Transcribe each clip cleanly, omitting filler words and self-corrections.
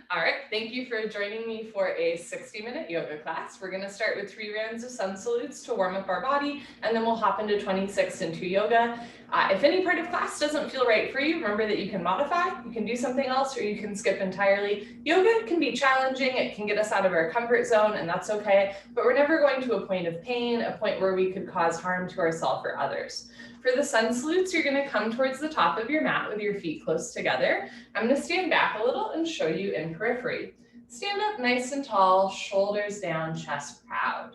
All right, thank you for joining me for a 60-minute yoga class. We're gonna start with 3 rounds of sun salutes to warm up our body, and then we'll hop into 26 into yoga. If any part of class doesn't feel right for you, remember that you can modify, you can do something else, or you can skip entirely. Yoga can be challenging, it can get us out of our comfort zone, and that's okay, but we're never going to a point of pain, a point where we could cause harm to ourselves or others. For the sun salutes, you're gonna come towards the top of your mat with your feet close together. I'm gonna stand back a little and show you in periphery. Stand up nice and tall, shoulders down, chest proud.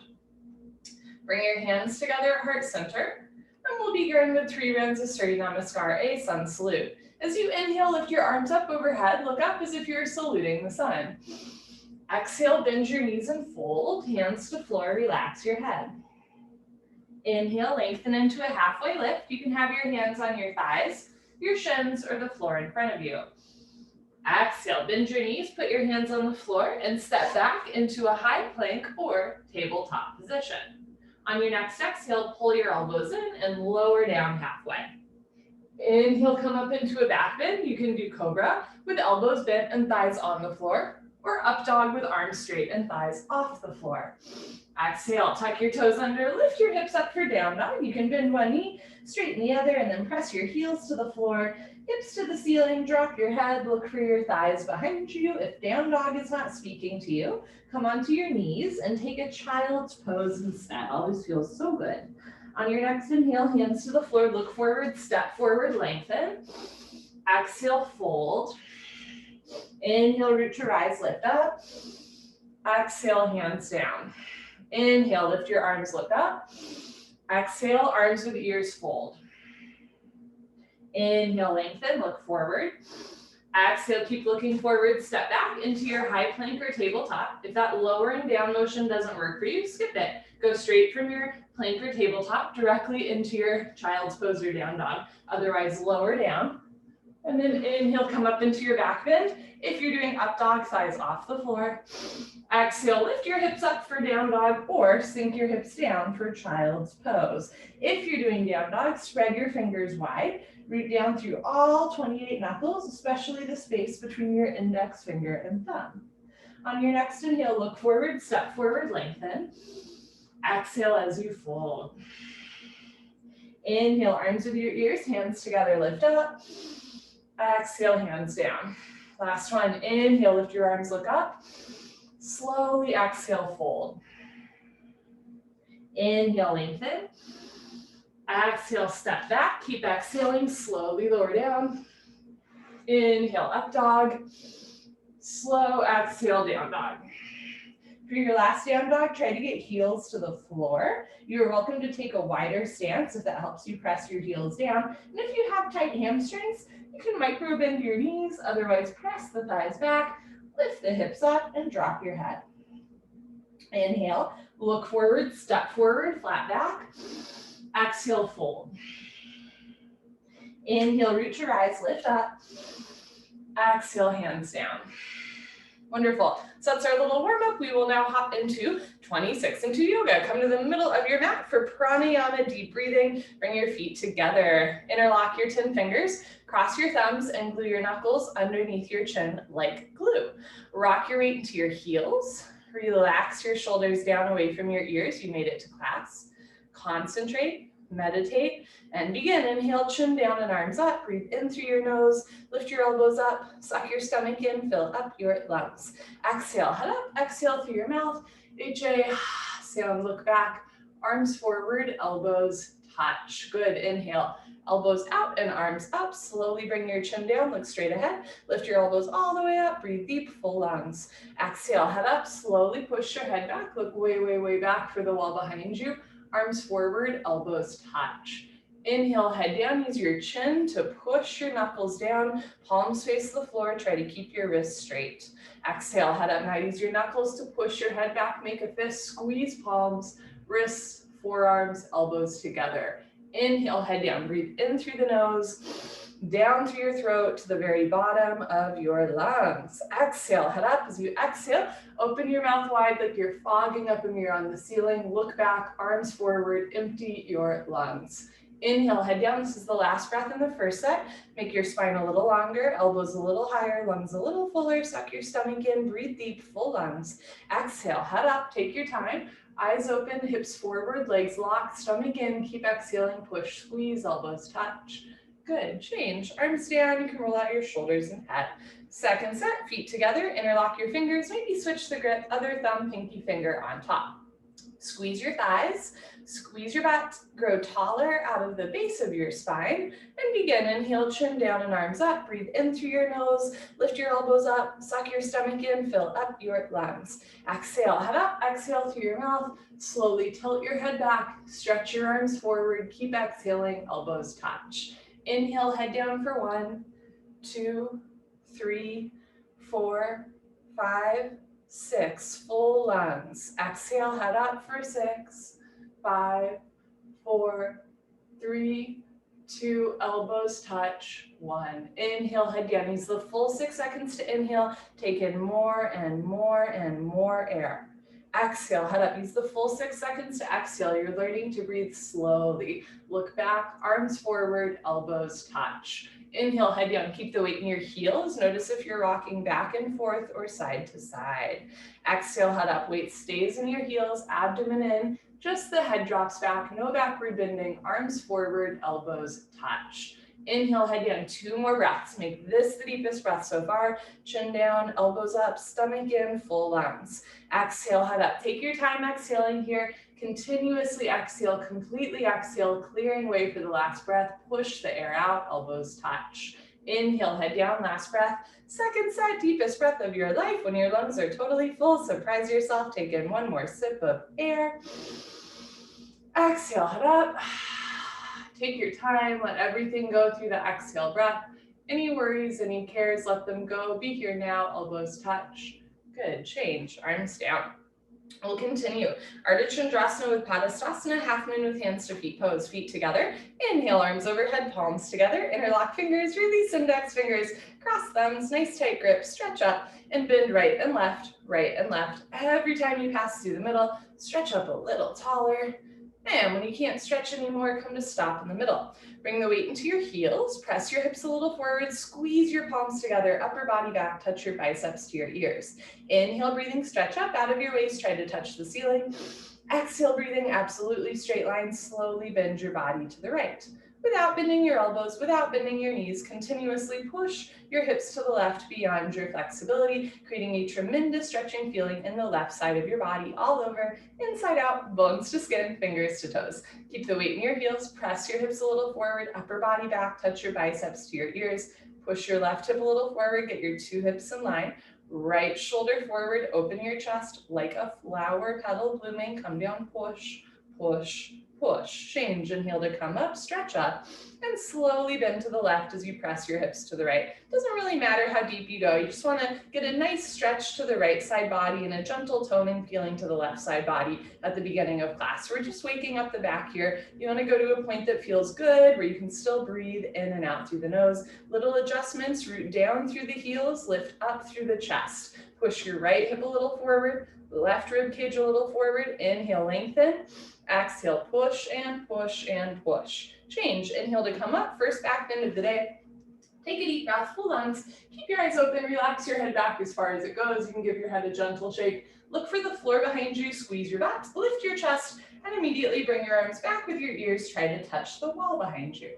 Bring your hands together at heart center, and we'll begin with 3 rounds of Surya Namaskar, a sun salute. As you inhale, lift your arms up overhead, look up as if you're saluting the sun. Exhale, bend your knees and fold, hands to floor, relax your head. Inhale, lengthen into a halfway lift. You can have your hands on your thighs, your shins, or the floor in front of you. Exhale, bend your knees, put your hands on the floor, and step back into a high plank or tabletop position. On your next exhale, pull your elbows in and lower down halfway. Inhale, come up into a back bend. You can do Cobra with elbows bent and thighs on the floor, or up dog with arms straight and thighs off the floor. Exhale, tuck your toes under, lift your hips up for down dog. You can bend one knee, straighten the other, and then press your heels to the floor, hips to the ceiling, drop your head, look for your thighs behind you. If down dog is not speaking to you, come onto your knees and take a child's pose instead. Always feels so good. On your next inhale, hands to the floor, look forward, step forward, lengthen. Exhale, fold. Inhale, root to rise, lift up. Exhale, hands down. Inhale, lift your arms, look up. Exhale, arms with ears fold. Inhale, lengthen, look forward. Exhale, keep looking forward, step back into your high plank or tabletop. If that lower and down motion doesn't work for you, skip it. Go straight from your plank or tabletop directly into your child's pose or down dog. Otherwise, lower down. And then inhale, come up into your back bend. If you're doing up dog, thighs off the floor. Exhale, lift your hips up for down dog or sink your hips down for child's pose. If you're doing down dog, spread your fingers wide. Root down through all 28 knuckles, especially the space between your index finger and thumb. On your next inhale, look forward, step forward, lengthen. Exhale as you fold. Inhale, arms with your ears, hands together, lift up. Exhale, hands down. Last one, inhale, lift your arms, look up. Slowly exhale, fold. Inhale, lengthen. Exhale, step back. Keep exhaling, slowly lower down. Inhale, up dog. Slow exhale, down dog. For your last down dog, try to get heels to the floor. You're welcome to take a wider stance if that helps you press your heels down. And if you have tight hamstrings, you can micro bend your knees, otherwise press the thighs back, lift the hips up, and drop your head. Inhale, look forward, step forward, flat back. Exhale, fold. Inhale, root to rise, lift up. Exhale, hands down. Wonderful. So that's our little warm up. We will now hop into 26 into yoga. Come to the middle of your mat for pranayama, deep breathing. Bring your feet together. Interlock your 10 fingers. Cross your thumbs and glue your knuckles underneath your chin like glue. Rock your weight into your heels. Relax your shoulders down away from your ears. You made it to class. Concentrate, meditate, and begin. Inhale, chin down and arms up. Breathe in through your nose. Lift your elbows up. Suck your stomach in. Fill up your lungs. Exhale, head up. Exhale through your mouth. Ujjayi sound, look back. Arms forward, elbows touch. Good. Inhale. Elbows out and arms up. Slowly bring your chin down. Look straight ahead. Lift your elbows all the way up. Breathe deep, full lungs. Exhale, head up. Slowly push your head back. Look way, way, way back for the wall behind you. Arms forward, elbows touch. Inhale, head down. Use your chin to push your knuckles down. Palms face the floor. Try to keep your wrists straight. Exhale, head up. Now use your knuckles to push your head back. Make a fist. Squeeze palms, wrists, forearms, elbows together. Inhale, head down. Breathe in through the nose, down through your throat to the very bottom of your lungs. Exhale, head up. As you exhale, open your mouth wide like you're fogging up a mirror on the ceiling. Look back, arms forward, empty your lungs. Inhale, head down. This is the last breath in the first set. Make your spine a little longer, elbows a little higher, lungs a little fuller. Suck your stomach in, breathe deep, full lungs. Exhale, head up, take your time. Eyes open, hips forward, legs locked, stomach in. Keep exhaling, push, squeeze, elbows touch. Good, change. Arms down, you can roll out your shoulders and head. Second set, feet together, interlock your fingers, maybe switch the grip, other thumb, pinky finger on top. Squeeze your thighs, squeeze your butt, grow taller out of the base of your spine, and begin. Inhale, chin down and arms up. Breathe in through your nose, lift your elbows up, suck your stomach in, fill up your lungs. Exhale, head up, exhale through your mouth. Slowly tilt your head back, stretch your arms forward, keep exhaling, elbows touch. Inhale, head down for 1, 2, 3, 4, 5, 6, full lungs. Exhale, head up for 6, 5, 4, 3, 2, elbows touch, 1. Inhale, head down. Use the full 6 seconds to inhale. Take in more and more and more air. Exhale, head up. Use the full 6 seconds to exhale. You're learning to breathe slowly. Look back, arms forward, elbows touch. Inhale, head down. Keep the weight in your heels. Notice if you're rocking back and forth or side to side. Exhale, head up. Weight stays in your heels, abdomen in. Just the head drops back. No backward bending. Arms forward, elbows touch. Inhale, head down. 2 more breaths. Make this the deepest breath so far. Chin down, elbows up, stomach in, full lungs. Exhale, head up. Take your time exhaling here. Continuously exhale, completely exhale, clearing way for the last breath. Push the air out, elbows touch. Inhale, head down, last breath. Second set, deepest breath of your life. When your lungs are totally full, surprise yourself. Take in 1 more sip of air. Exhale, head up. Take your time, let everything go through the exhale breath. Any worries, any cares, let them go. Be here now, elbows touch. Good, change, arms down. We'll continue. Ardha Chandrasana with Padasthasana, half moon with hands to feet pose, feet together. Inhale, arms overhead, palms together. Interlock fingers, release index fingers, cross thumbs, nice tight grip, stretch up and bend right and left, right and left. Every time you pass through the middle, stretch up a little taller. And when you can't stretch anymore, come to stop in the middle. Bring the weight into your heels, press your hips a little forward, squeeze your palms together, upper body back, touch your biceps to your ears. Inhale, breathing, stretch up out of your waist, try to touch the ceiling. Exhale, breathing, absolutely straight line, slowly bend your body to the right. Without bending your elbows, without bending your knees, continuously push your hips to the left beyond your flexibility, creating a tremendous stretching feeling in the left side of your body, all over, inside out, bones to skin, fingers to toes. Keep the weight in your heels, press your hips a little forward, upper body back, touch your biceps to your ears, push your left hip a little forward, get your 2 hips in line, right shoulder forward, open your chest like a flower petal blooming, come down, push, push, push. Change, inhale to come up, stretch up, and slowly bend to the left as you press your hips to the right. Doesn't really matter how deep you go. You just want to get a nice stretch to the right side body and a gentle toning feeling to the left side body at the beginning of class. We're just waking up the back here. You want to go to a point that feels good, where you can still breathe in and out through the nose. Little adjustments, root down through the heels, lift up through the chest. Push your right hip a little forward, left rib cage a little forward. Inhale, lengthen. Exhale, push and push and push. Change, inhale to come up, first back bend of the day. Take a deep breath, full lungs. Keep your eyes open, relax your head back as far as it goes. You can give your head a gentle shake. Look for the floor behind you, squeeze your butt, lift your chest, and immediately bring your arms back with your ears. Try to touch the wall behind you.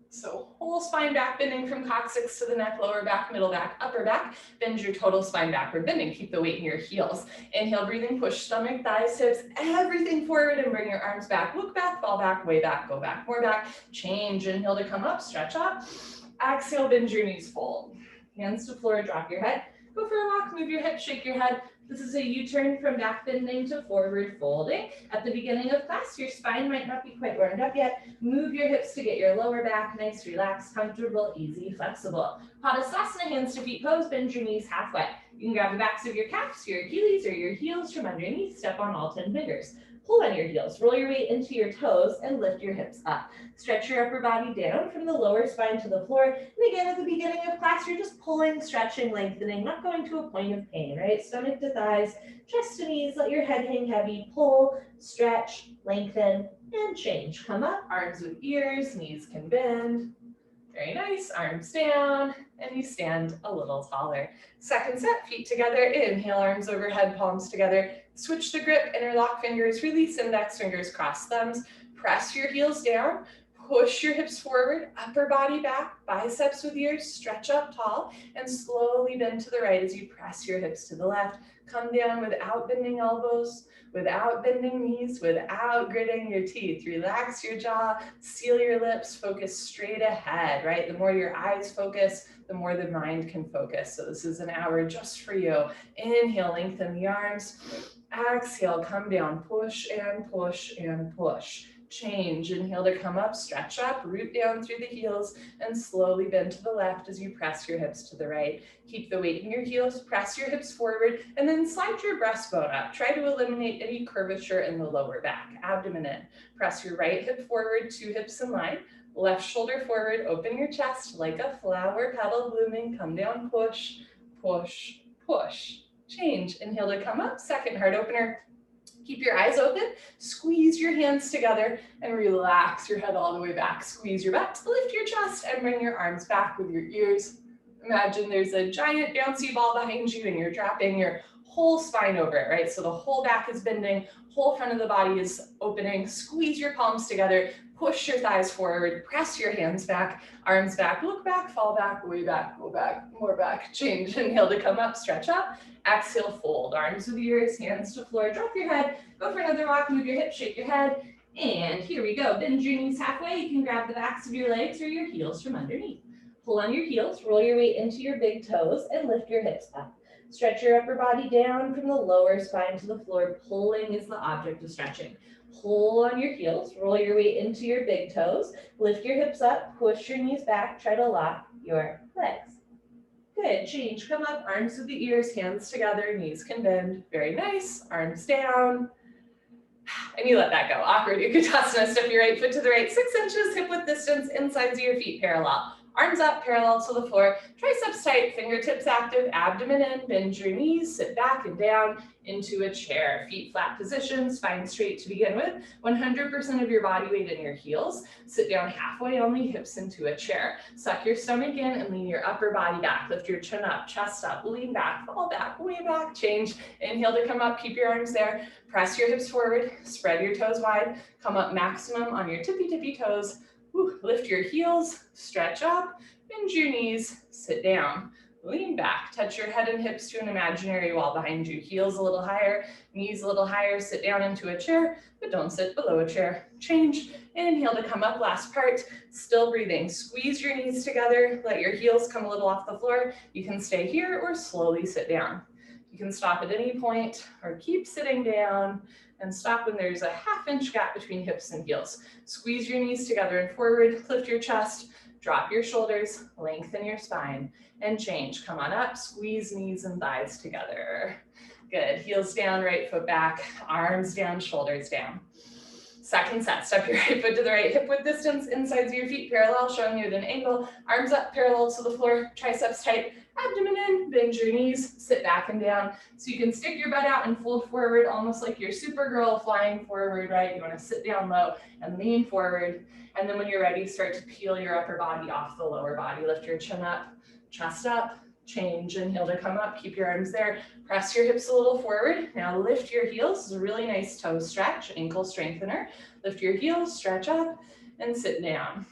So whole spine back bending from coccyx to the neck, lower back, middle back, upper back. Bend your total spine backward bending. Keep the weight in your heels. Inhale, breathing, push stomach, thighs, hips, everything forward and bring your arms back. Look back, fall back, way back, go back, more back. Change, inhale to come up, stretch up. Exhale, bend your knees, fold. Hands to floor, drop your head. Go for a walk, move your hips, shake your head. This is a U-turn from back bending to forward folding. At the beginning of class, your spine might not be quite warmed up yet. Move your hips to get your lower back nice, relaxed, comfortable, easy, flexible. Padasthasana, hands to feet pose, bend your knees halfway. You can grab the backs of your calves, your Achilles, or your heels from underneath. Step on all 10 fingers. Pull on your heels, roll your weight into your toes, and lift your hips up. Stretch your upper body down from the lower spine to the floor. And again, at the beginning of class, you're just pulling, stretching, lengthening, not going to a point of pain, right? Stomach to thighs, chest to knees, let your head hang heavy. Pull, stretch, lengthen, and change. Come up, arms with ears, knees can bend. Very nice, arms down, and you stand a little taller. Second set, feet together, inhale, arms overhead, palms together. Switch the grip, interlock fingers, release index fingers, cross thumbs. Press your heels down, push your hips forward, upper body back, biceps with ears, stretch up tall, and slowly bend to the right as you press your hips to the left. Come down without bending elbows, without bending knees, without gritting your teeth. Relax your jaw, seal your lips, focus straight ahead, right? The more your eyes focus, the more the mind can focus. So this is an hour just for you. Inhale, lengthen the arms. Exhale, come down, push and push and push. Change, inhale to come up, stretch up, root down through the heels, and slowly bend to the left as you press your hips to the right. Keep the weight in your heels, press your hips forward, and then slide your breastbone up. Try to eliminate any curvature in the lower back, abdomen in. Press your right hip forward, two hips in line, left shoulder forward, open your chest like a flower petal blooming, come down, push, push, push. Change, inhale to come up, second heart opener. Keep your eyes open, squeeze your hands together, and relax your head all the way back. Squeeze your butt, lift your chest, and bring your arms back with your ears. Imagine there's a giant bouncy ball behind you, and you're dropping your whole spine over it, right? So the whole back is bending, whole front of the body is opening. Squeeze your palms together, push your thighs forward, press your hands back, arms back, look back, fall back, way back, go back, more back. Change, inhale to come up, stretch up. Exhale, fold, arms with ears, hands to floor, drop your head, go for another walk, move your hips, shake your head, and here we go. Bend your knees halfway, you can grab the backs of your legs or your heels from underneath. Pull on your heels, roll your weight into your big toes, and lift your hips up. Stretch your upper body down from the lower spine to the floor. Pulling is the object of stretching. Pull on your heels, roll your weight into your big toes, lift your hips up, push your knees back, try to lock your legs. Good, change, come up, arms with the ears, hands together, knees can bend. Very nice, arms down. And you let that go. Awkward Utkatasana, step your right foot to the right, 6 inches hip width distance, insides of your feet parallel. Arms up, parallel to the floor, triceps tight, fingertips active, abdomen in, bend your knees, sit back and down into a chair. Feet flat position, spine straight to begin with, 100% of your body weight in your heels. Sit down halfway only, hips into a chair. Suck your stomach in and lean your upper body back. Lift your chin up, chest up, lean back, fall back, way back, change. Inhale to come up, keep your arms there. Press your hips forward, spread your toes wide, come up maximum on your tippy toes. Lift your heels, stretch up, bend your knees, sit down, lean back, touch your head and hips to an imaginary wall behind you. Heels a little higher, knees a little higher, sit down into a chair, but don't sit below a chair. Change, inhale to come up, last part, still breathing. Squeeze your knees together, let your heels come a little off the floor. You can stay here or slowly sit down. You can stop at any point or keep sitting down and stop when there's a ½ inch gap between hips and heels. Squeeze your knees together and forward, lift your chest, drop your shoulders, lengthen your spine, and change. Come on up, squeeze knees and thighs together. Good, heels down, right foot back, arms down, shoulders down. Second set, step your right foot to the right, hip width distance, insides of your feet parallel, showing you at an angle, arms up parallel to the floor, triceps tight, abdomen in, bend your knees, sit back and down. So you can stick your butt out and fold forward, almost like you're Supergirl flying forward, right? You wanna sit down low and lean forward. And then when you're ready, start to peel your upper body off the lower body. Lift your chin up, chest up, change, inhale to come up, keep your arms there. Press your hips a little forward. Now lift your heels, this is a really nice toe stretch, ankle strengthener. Lift your heels, stretch up, and sit down.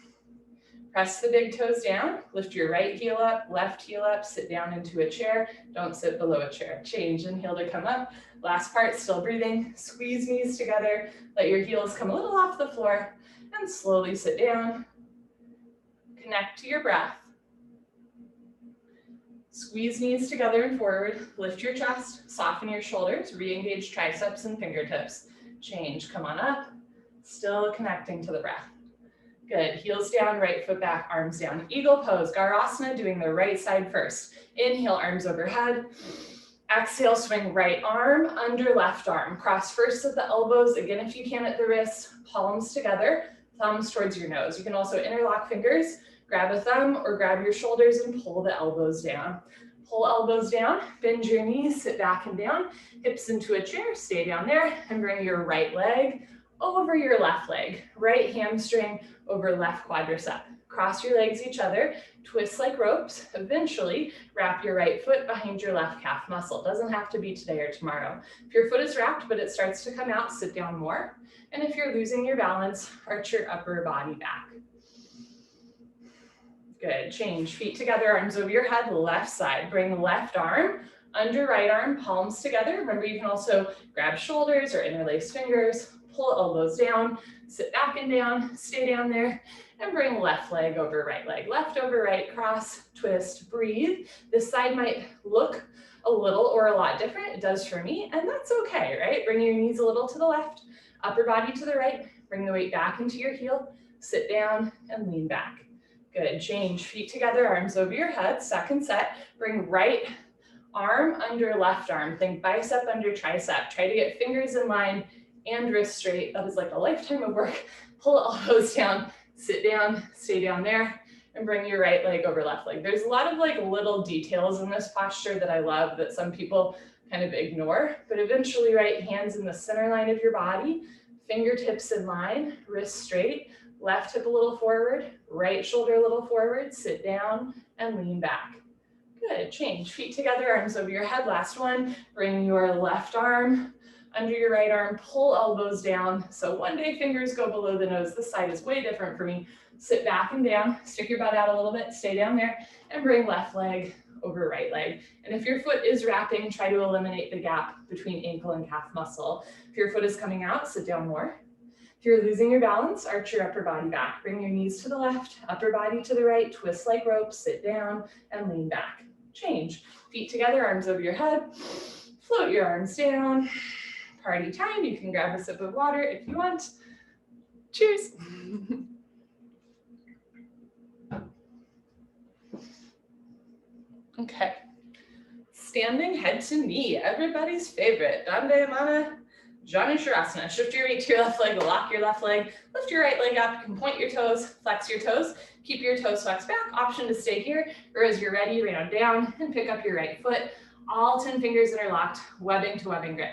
Press the big toes down, lift your right heel up, left heel up, sit down into a chair. Don't sit below a chair. Change, inhale to come up. Last part, still breathing. Squeeze knees together, let your heels come a little off the floor, and slowly sit down. Connect to your breath. Squeeze knees together and forward, lift your chest, soften your shoulders, re-engage triceps and fingertips. Change, come on up, still connecting to the breath. Good, heels down, right foot back, arms down. Eagle pose, Gharasana, doing the right side first. Inhale, arms overhead. Exhale, swing right arm under left arm. Cross first at the elbows, again if you can at the wrists, palms together, thumbs towards your nose. You can also interlock fingers, grab a thumb or grab your shoulders and pull the elbows down. Pull elbows down, bend your knees, sit back and down, hips into a chair, stay down there, and bring your right leg over your left leg, right hamstring over left quadricep. Cross your legs each other, twist like ropes. Eventually, wrap your right foot behind your left calf muscle. Doesn't have to be today or tomorrow. If your foot is wrapped but it starts to come out, sit down more. And if you're losing your balance, arch your upper body back. Good, change. Feet together, arms over your head, left side. Bring left arm under right arm, palms together. Remember, you can also grab shoulders or interlace fingers, pull elbows down, sit back and down, stay down there, and bring left leg over right leg. Left over right, cross, twist, breathe. This side might look a little or a lot different. It does for me, and that's okay, right? Bring your knees a little to the left, upper body to the right, bring the weight back into your heel, sit down and lean back. Good, change, feet together, arms over your head, second set. Bring right arm under left arm, think bicep under tricep. Try to get fingers in line and wrist straight. That is like a lifetime of work. Pull elbows down, sit down, stay down there, and bring your right leg over left leg. There's a lot of like little details in this posture that I love that some people kind of ignore, but eventually, right, hands in the center line of your body, fingertips in line, wrist straight, left hip a little forward, right shoulder a little forward, sit down and lean back. Good, change, feet together, arms over your head, last one. Bring your left arm under your right arm, pull elbows down. So one day fingers go below the nose. This side is way different for me. Sit back and down, stick your butt out a little bit, stay down there, and bring left leg over right leg. And if your foot is wrapping, try to eliminate the gap between ankle and calf muscle. If your foot is coming out, sit down more. If you're losing your balance, arch your upper body back. Bring your knees to the left, upper body to the right, twist like ropes, sit down and lean back. Change, feet together, arms over your head, float your arms down. Party time, you can grab a sip of water if you want. Cheers. Okay, standing head to knee, everybody's favorite. Dandayamana, Janu Sharasana. Shift your weight to your left leg, lock your left leg, lift your right leg up, you can point your toes, flex your toes, keep your toes flexed back, option to stay here, or as you're ready, round down and pick up your right foot. All 10 fingers interlocked, webbing to webbing grip.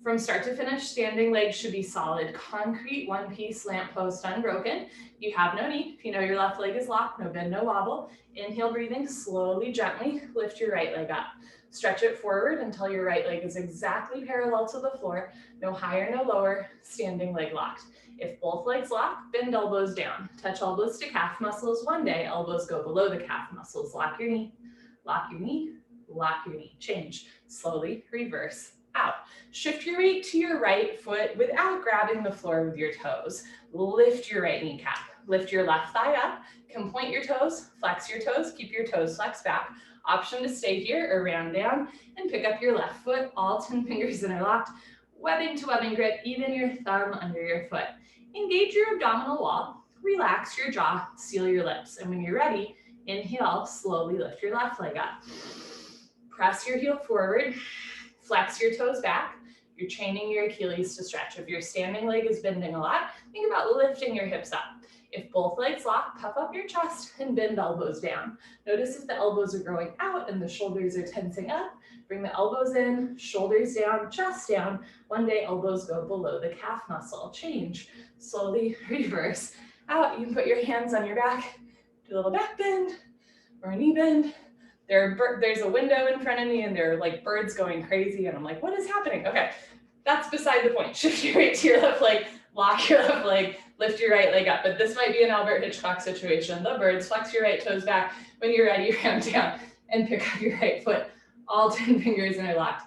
From start to finish, standing legs should be solid, concrete, one piece, lamppost, unbroken. You have no need. If you know your left leg is locked, no bend, no wobble. Inhale, breathing, slowly, gently, lift your right leg up. Stretch it forward until your right leg is exactly parallel to the floor. No higher, no lower, standing leg locked. If both legs lock, bend elbows down. Touch elbows to calf muscles. One day, elbows go below the calf muscles. Lock your knee, lock your knee, lock your knee. Change, slowly, reverse, out. Shift your weight to your right foot without grabbing the floor with your toes. Lift your right kneecap. Lift your left thigh up. Can point your toes, flex your toes, keep your toes flexed back. Option to stay here or round down and pick up your left foot, all 10 fingers interlocked, webbing to webbing grip, even your thumb under your foot. Engage your abdominal wall, relax your jaw, seal your lips. And when you're ready, inhale, slowly lift your left leg up. Press your heel forward, flex your toes back. You're training your Achilles to stretch. If your standing leg is bending a lot, think about lifting your hips up. If both legs lock, puff up your chest and bend elbows down. Notice if the elbows are growing out and the shoulders are tensing up. Bring the elbows in, shoulders down, chest down. One day elbows go below the calf muscle. Change, slowly reverse out. You can put your hands on your back, do a little back bend or a knee bend. There's a window in front of me and there are like birds going crazy and I'm like, what is happening? Okay, that's beside the point. Shift your weight to your left leg, lock your left leg, lift your right leg up. But this might be an Albert Hitchcock situation. The birds, flex your right toes back. When you're ready, round down and pick up your right foot. All 10 fingers interlocked.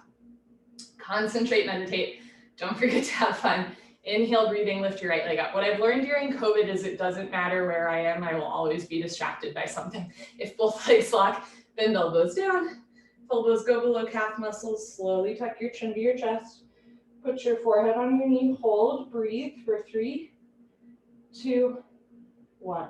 Concentrate, meditate. Don't forget to have fun. Inhale, breathing, lift your right leg up. What I've learned during COVID is it doesn't matter where I am. I will always be distracted by something. If both legs lock, bend elbows down. Elbows go below calf muscles. Slowly tuck your chin to your chest. Put your forehead on your knee. Hold, breathe for 3, 2, 1.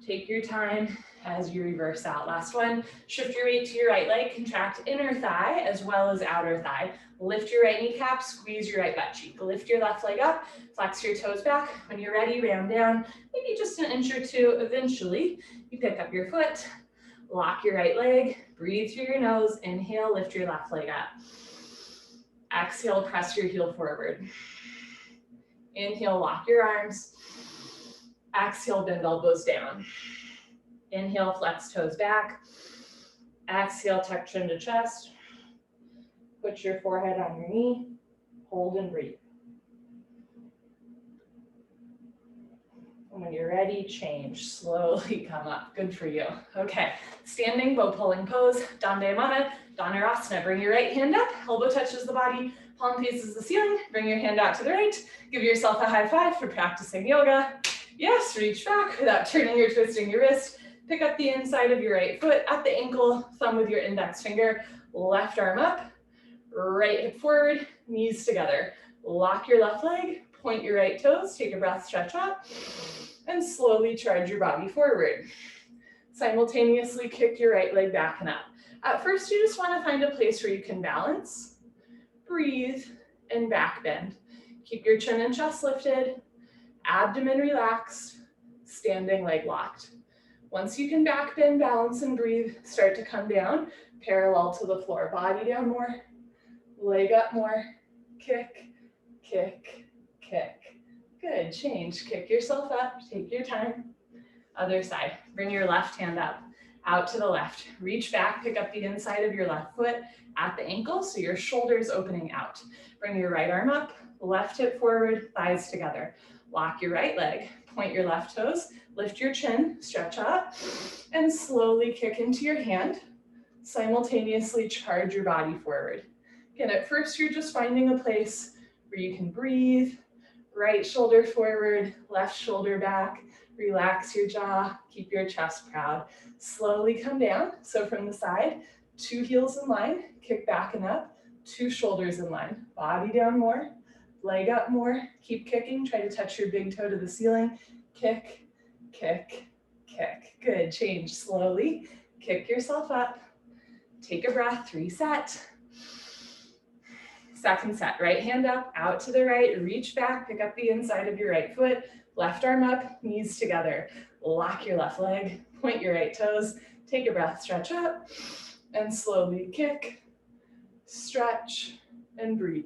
Take your time as you reverse out. Last one, shift your weight to your right leg, contract inner thigh as well as outer thigh. Lift your right kneecap, squeeze your right butt cheek. Lift your left leg up, flex your toes back. When you're ready, round down, maybe just an inch or two. Eventually, you pick up your foot, lock your right leg, breathe through your nose, inhale, lift your left leg up. Exhale, press your heel forward. Inhale, lock your arms. Exhale, bend elbows down. Inhale, flex toes back. Exhale, tuck chin to chest. Put your forehead on your knee. Hold and breathe. And when you're ready, change. Slowly come up. Good for you. Okay, standing bow pulling pose, Dandayamana, Dhanurasana. Bring your right hand up, elbow touches the body, palm faces the ceiling. Bring your hand out to the right. Give yourself a high five for practicing yoga. Yes, reach back without turning or twisting your wrist. Pick up the inside of your right foot at the ankle, thumb with your index finger, left arm up, right hip forward, knees together. Lock your left leg, point your right toes, take a breath, stretch up, and slowly charge your body forward. Simultaneously kick your right leg back and up. At first, you just want to find a place where you can balance, breathe, and back bend. Keep your chin and chest lifted, abdomen relaxed, standing leg locked. Once you can back bend, balance, and breathe, start to come down, parallel to the floor. Body down more, leg up more, kick, kick, kick. Good, change, kick yourself up, take your time. Other side, bring your left hand up, out to the left. Reach back, pick up the inside of your left foot at the ankle, so your shoulders opening out. Bring your right arm up, left hip forward, thighs together. Lock your right leg, point your left toes, lift your chin, stretch up, and slowly kick into your hand. Simultaneously charge your body forward. Again, at first you're just finding a place where you can breathe, right shoulder forward, left shoulder back, relax your jaw, keep your chest proud. Slowly come down, so from the side, 2 heels in line, kick back and up, 2 shoulders in line, body down more, leg up more, keep kicking, try to touch your big toe to the ceiling, kick, kick, kick. Good, change slowly, kick yourself up, take a breath, reset. Second set, right hand up, out to the right, reach back, pick up the inside of your right foot, left arm up, knees together. Lock your left leg, point your right toes, take a breath, stretch up, and slowly kick, stretch, and breathe.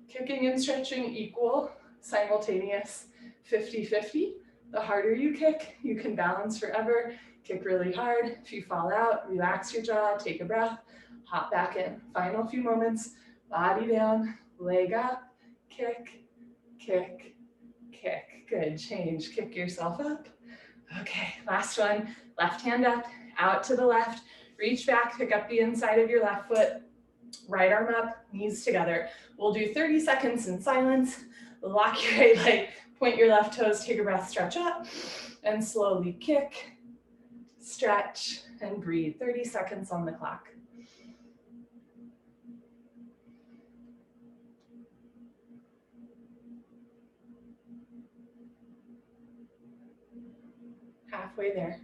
Kicking and stretching equal, simultaneous, 50-50. The harder you kick, you can balance forever. Kick really hard. If you fall out, relax your jaw, take a breath, hop back in. Final few moments, body down, leg up, kick, kick, kick. Good, change, kick yourself up. Okay, last one, left hand up, out to the left, reach back, pick up the inside of your left foot, right arm up, knees together. We'll do 30 seconds in silence. Lock your right leg, point your left toes, take a breath, stretch up, and slowly kick, stretch, and breathe. 30 seconds on the clock. Halfway there.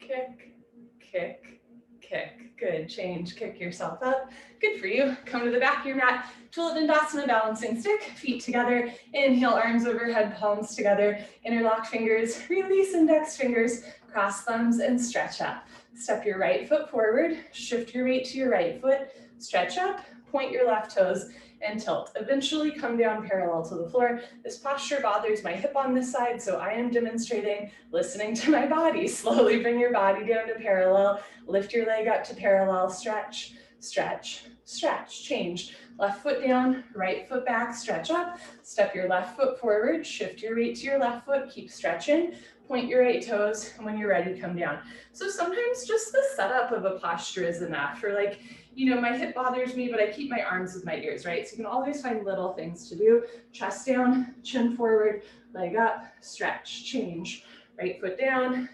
Kick, kick, kick. Good, change, kick yourself up. Good for you. Come to the back of your mat. Dandasana balancing stick, feet together. Inhale, arms overhead, palms together. Interlock fingers, release index fingers, cross thumbs, and stretch up. Step your right foot forward, shift your weight to your right foot, stretch up, point your left toes, and tilt. Eventually come down parallel to the floor. This posture bothers my hip on this side, so I am demonstrating listening to my body. Slowly bring your body down to parallel, lift your leg up to parallel, stretch, stretch, stretch, change. Left foot down, right foot back, stretch up, step your left foot forward, shift your weight to your left foot, keep stretching, point your right toes, and when you're ready, come down. So sometimes just the setup of a posture is enough. For like, you know, my hip bothers me, but I keep my arms with my ears, right? So you can always find little things to do. Chest down, chin forward, leg up, stretch, change. Right foot down,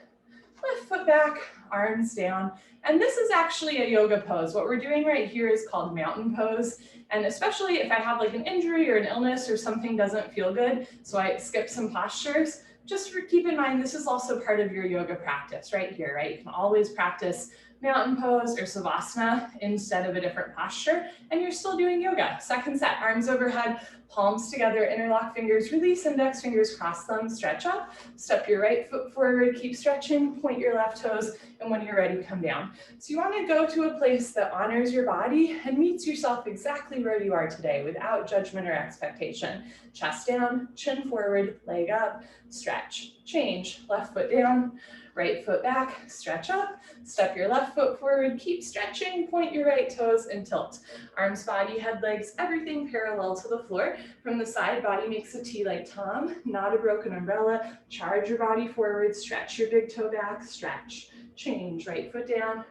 left foot back, arms down. And this is actually a yoga pose. What we're doing right here is called mountain pose. And especially if I have like an injury or an illness or something doesn't feel good, so I skip some postures, just keep in mind this is also part of your yoga practice right here, right? You can always practice mountain pose or Savasana instead of a different posture, and you're still doing yoga. Second set, arms overhead, Palms together, interlock fingers, release index fingers, cross thumbs, stretch up. Step your right foot forward, keep stretching, point your left toes, and when you're ready, come down. So you want to go to a place that honors your body and meets yourself exactly where you are today without judgment or expectation. Chest down, chin forward, leg up, stretch, change, left foot down, right foot back, stretch up, step your left foot forward, keep stretching, point your right toes and tilt. Arms, body, head, legs, everything parallel to the floor. From the side, body makes a T like Tom, not a broken umbrella. Charge your body forward, stretch your big toe back, stretch, change, right foot down,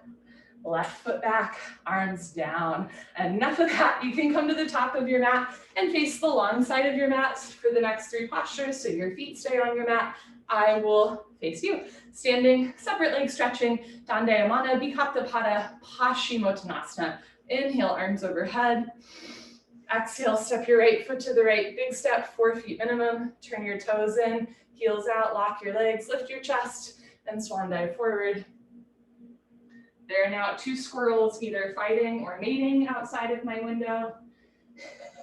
left foot back, arms down. Enough of that. You can come to the top of your mat and face the long side of your mat for the next 3 postures so your feet stay on your mat. I will face you. Standing, separate leg stretching, Dandayamana, Bikram, Pashmo Tanasana. Inhale, arms overhead. Exhale, step your right foot to the right. Big step, 4 feet minimum. Turn your toes in, heels out, lock your legs, lift your chest, and swan dive forward. There are now 2 squirrels either fighting or mating outside of my window.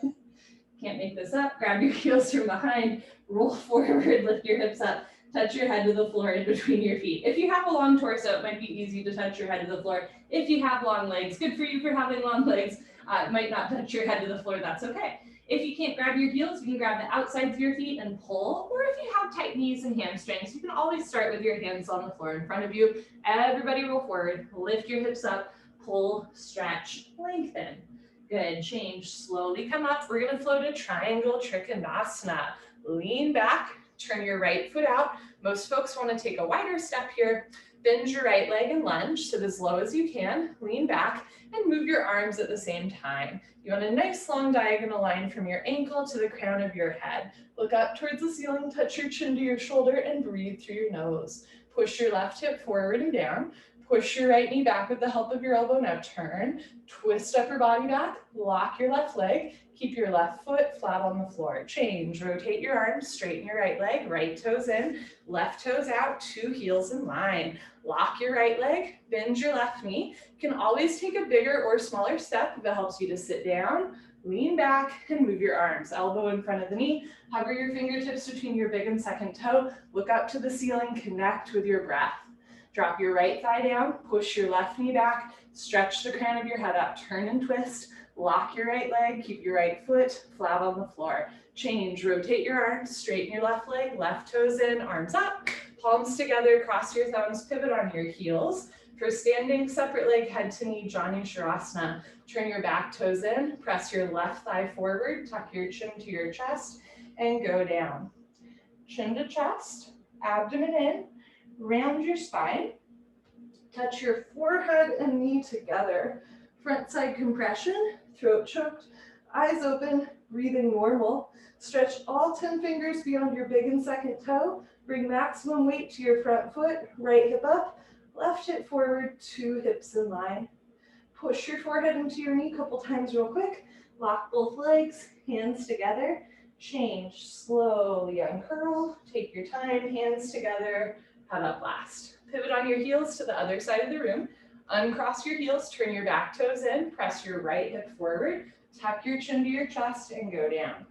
Can't make this up. Grab your heels from behind, roll forward, lift your hips up, touch your head to the floor in between your feet. If you have a long torso, it might be easy to touch your head to the floor. If you have long legs, good for you for having long legs. It might not touch your head to the floor, that's okay. If you can't grab your heels, you can grab the outsides of your feet and pull, or if you have tight knees and hamstrings, you can always start with your hands on the floor in front of you. Everybody roll forward, lift your hips up, pull, stretch, lengthen. Good, change, slowly come up. We're gonna flow to triangle trikonasana. Lean back, turn your right foot out. Most folks wanna take a wider step here. Bend your right leg and lunge, sit as low as you can, lean back, and move your arms at the same time. You want a nice long diagonal line from your ankle to the crown of your head. Look up towards the ceiling, touch your chin to your shoulder, and breathe through your nose. Push your left hip forward and down. Push your right knee back with the help of your elbow. Now turn, twist upper body back, lock your left leg, keep your left foot flat on the floor. Change, rotate your arms, straighten your right leg, right toes in, left toes out, 2 heels in line. Lock your right leg, bend your left knee. You can always take a bigger or smaller step if it helps you to sit down, lean back, and move your arms. Elbow in front of the knee, hover your fingertips between your big and second toe, look up to the ceiling, connect with your breath. Drop your right thigh down, push your left knee back, stretch the crown of your head up, turn and twist, lock your right leg, keep your right foot flat on the floor. Change, rotate your arms, straighten your left leg, left toes in, arms up, palms together, cross your thumbs, pivot on your heels. For standing, separate leg, head to knee, Jani Sharasana. Turn your back toes in, press your left thigh forward, tuck your chin to your chest, and go down. Chin to chest, abdomen in, round your spine, touch your forehead and knee together. Front side compression, throat choked, eyes open, breathing normal. Stretch all 10 fingers beyond your big and second toe. Bring maximum weight to your front foot, right hip up, left hip forward, 2 hips in line. Push your forehead into your knee a couple times real quick. Lock both legs, hands together. Change, slowly uncurl, take your time, hands together, head up last. Pivot on your heels to the other side of the room. Uncross your heels, turn your back toes in, press your right hip forward, tuck your chin to your chest, and go down.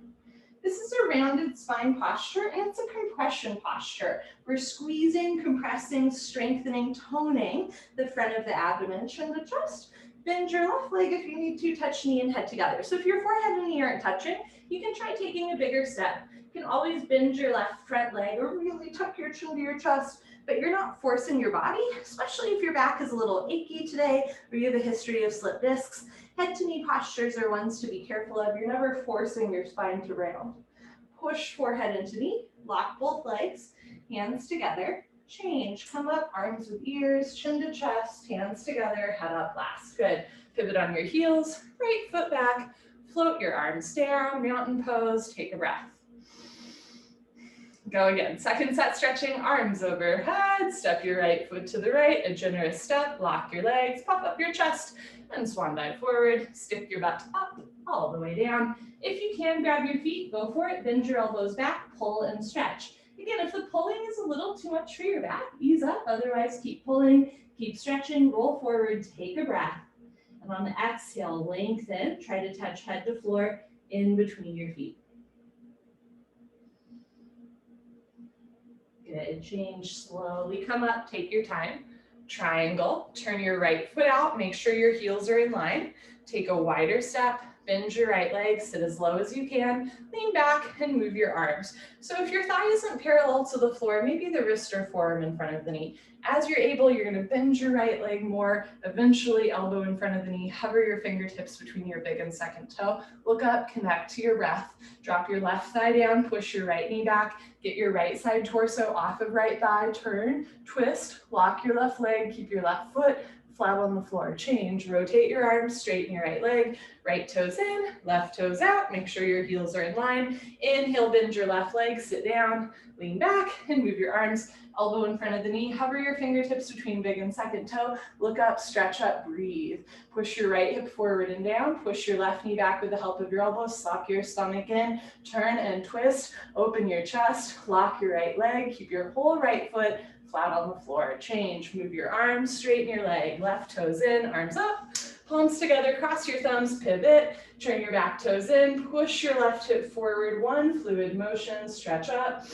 This is a rounded spine posture, and it's a compression posture. We're squeezing, compressing, strengthening, toning the front of the abdomen, chin to chest. Bend your left leg if you need to, touch knee and head together. So if your forehead and knee aren't touching, you can try taking a bigger step. You can always bend your left front leg or really tuck your chin to your chest, but you're not forcing your body, especially if your back is a little achy today or you have a history of slip discs. Head to knee postures are ones to be careful of. You're never forcing your spine to round. Push forehead into knee, lock both legs, hands together. Change, come up, arms with ears, chin to chest, hands together, head up last. Good. Pivot on your heels, right foot back, float your arms down, mountain pose, take a breath. Go again. Second set stretching, arms overhead, step your right foot to the right, a generous step, lock your legs, pop up your chest, and swan dive forward, stick your butt up, all the way down. If you can, grab your feet, go for it, bend your elbows back, pull and stretch. Again, if the pulling is a little too much for your back, ease up, otherwise keep pulling, keep stretching, roll forward, take a breath. And on the exhale, lengthen, try to touch head to floor in between your feet. Good, change slowly, come up, take your time. Triangle, turn your right foot out, make sure your heels are in line. Take a wider step, bend your right leg, sit as low as you can, lean back and move your arms. So if your thigh isn't parallel to the floor, maybe the wrist or forearm in front of the knee. As you're able, you're gonna bend your right leg more, eventually elbow in front of the knee, hover your fingertips between your big and second toe, look up, connect to your breath, drop your left thigh down, push your right knee back, get your right side torso off of right thigh, turn, twist, lock your left leg, keep your left foot flat on the floor. Change, rotate your arms, straighten your right leg, right toes in, left toes out, make sure your heels are in line. Inhale, bend your left leg, sit down, lean back and move your arms, elbow in front of the knee, hover your fingertips between big and second toe, look up, stretch up, breathe. Push your right hip forward and down, push your left knee back with the help of your elbows, suck your stomach in, turn and twist, open your chest, lock your right leg, keep your whole right foot flat on the floor. Change, move your arms, straighten your leg, left toes in, arms up, palms together, cross your thumbs, pivot, turn your back toes in, push your left hip forward, one fluid motion, stretch up,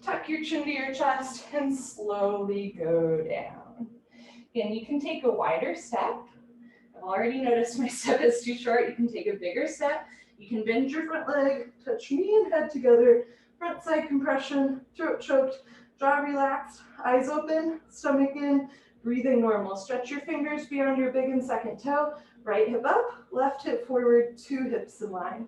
tuck your chin to your chest, and slowly go down. Again, you can take a wider step. I've already noticed my step is too short. You can take a bigger step. You can bend your front leg, touch knee and head together, front side compression, throat choked, jaw relaxed, eyes open, stomach in, breathing normal. Stretch your fingers beyond your big and second toe, right hip up, left hip forward, two hips in line.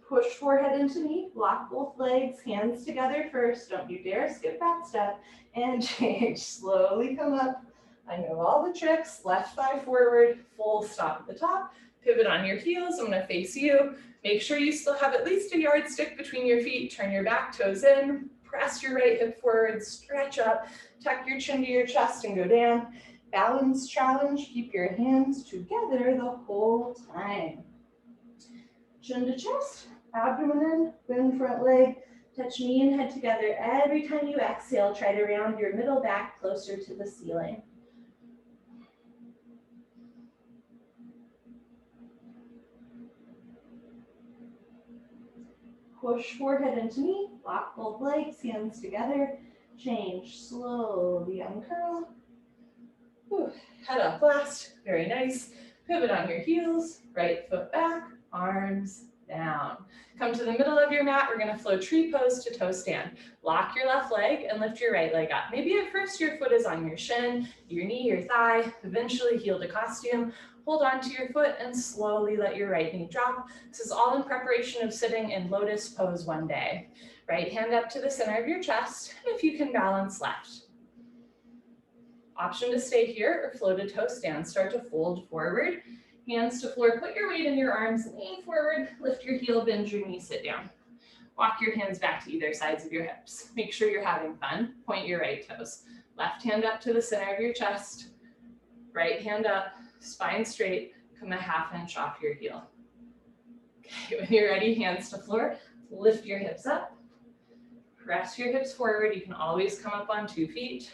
Push forehead into knee, lock both legs, hands together first. Don't you dare skip that step. And change, slowly come up. I know all the tricks. Left thigh forward, full stop at the top. Pivot on your heels, I'm gonna face you. Make sure you still have at least a yardstick between your feet. Turn your back toes in, press your right hip forward, stretch up, tuck your chin to your chest and go down. Balance challenge, keep your hands together the whole time. Chin to chest, abdomen in, bend front leg, touch knee and head together. Every time you exhale, try to round your middle back closer to the ceiling. Push forehead into knee, lock both legs, hands together. Change, slowly uncurl. Whew. Head up last, very nice. Pivot on your heels, right foot back, arms down. Come to the middle of your mat, we're gonna flow tree pose to toe stand. Lock your left leg and lift your right leg up. Maybe at first your foot is on your shin, your knee, your thigh, eventually heel to costume. Hold on to your foot and slowly let your right knee drop. This is all in preparation of sitting in lotus pose one day. Right hand up to the center of your chest, and if you can balance left. Option to stay here or flow to toe stand. Start to fold forward, hands to floor. Put your weight in your arms, lean forward, lift your heel, bend your knee, sit down. Walk your hands back to either sides of your hips. Make sure you're having fun. Point your right toes. Left hand up to the center of your chest. Right hand up, spine straight, come a half inch off your heel. Okay, when you're ready, hands to floor, lift your hips up. Press your hips forward. You can always come up on 2 feet.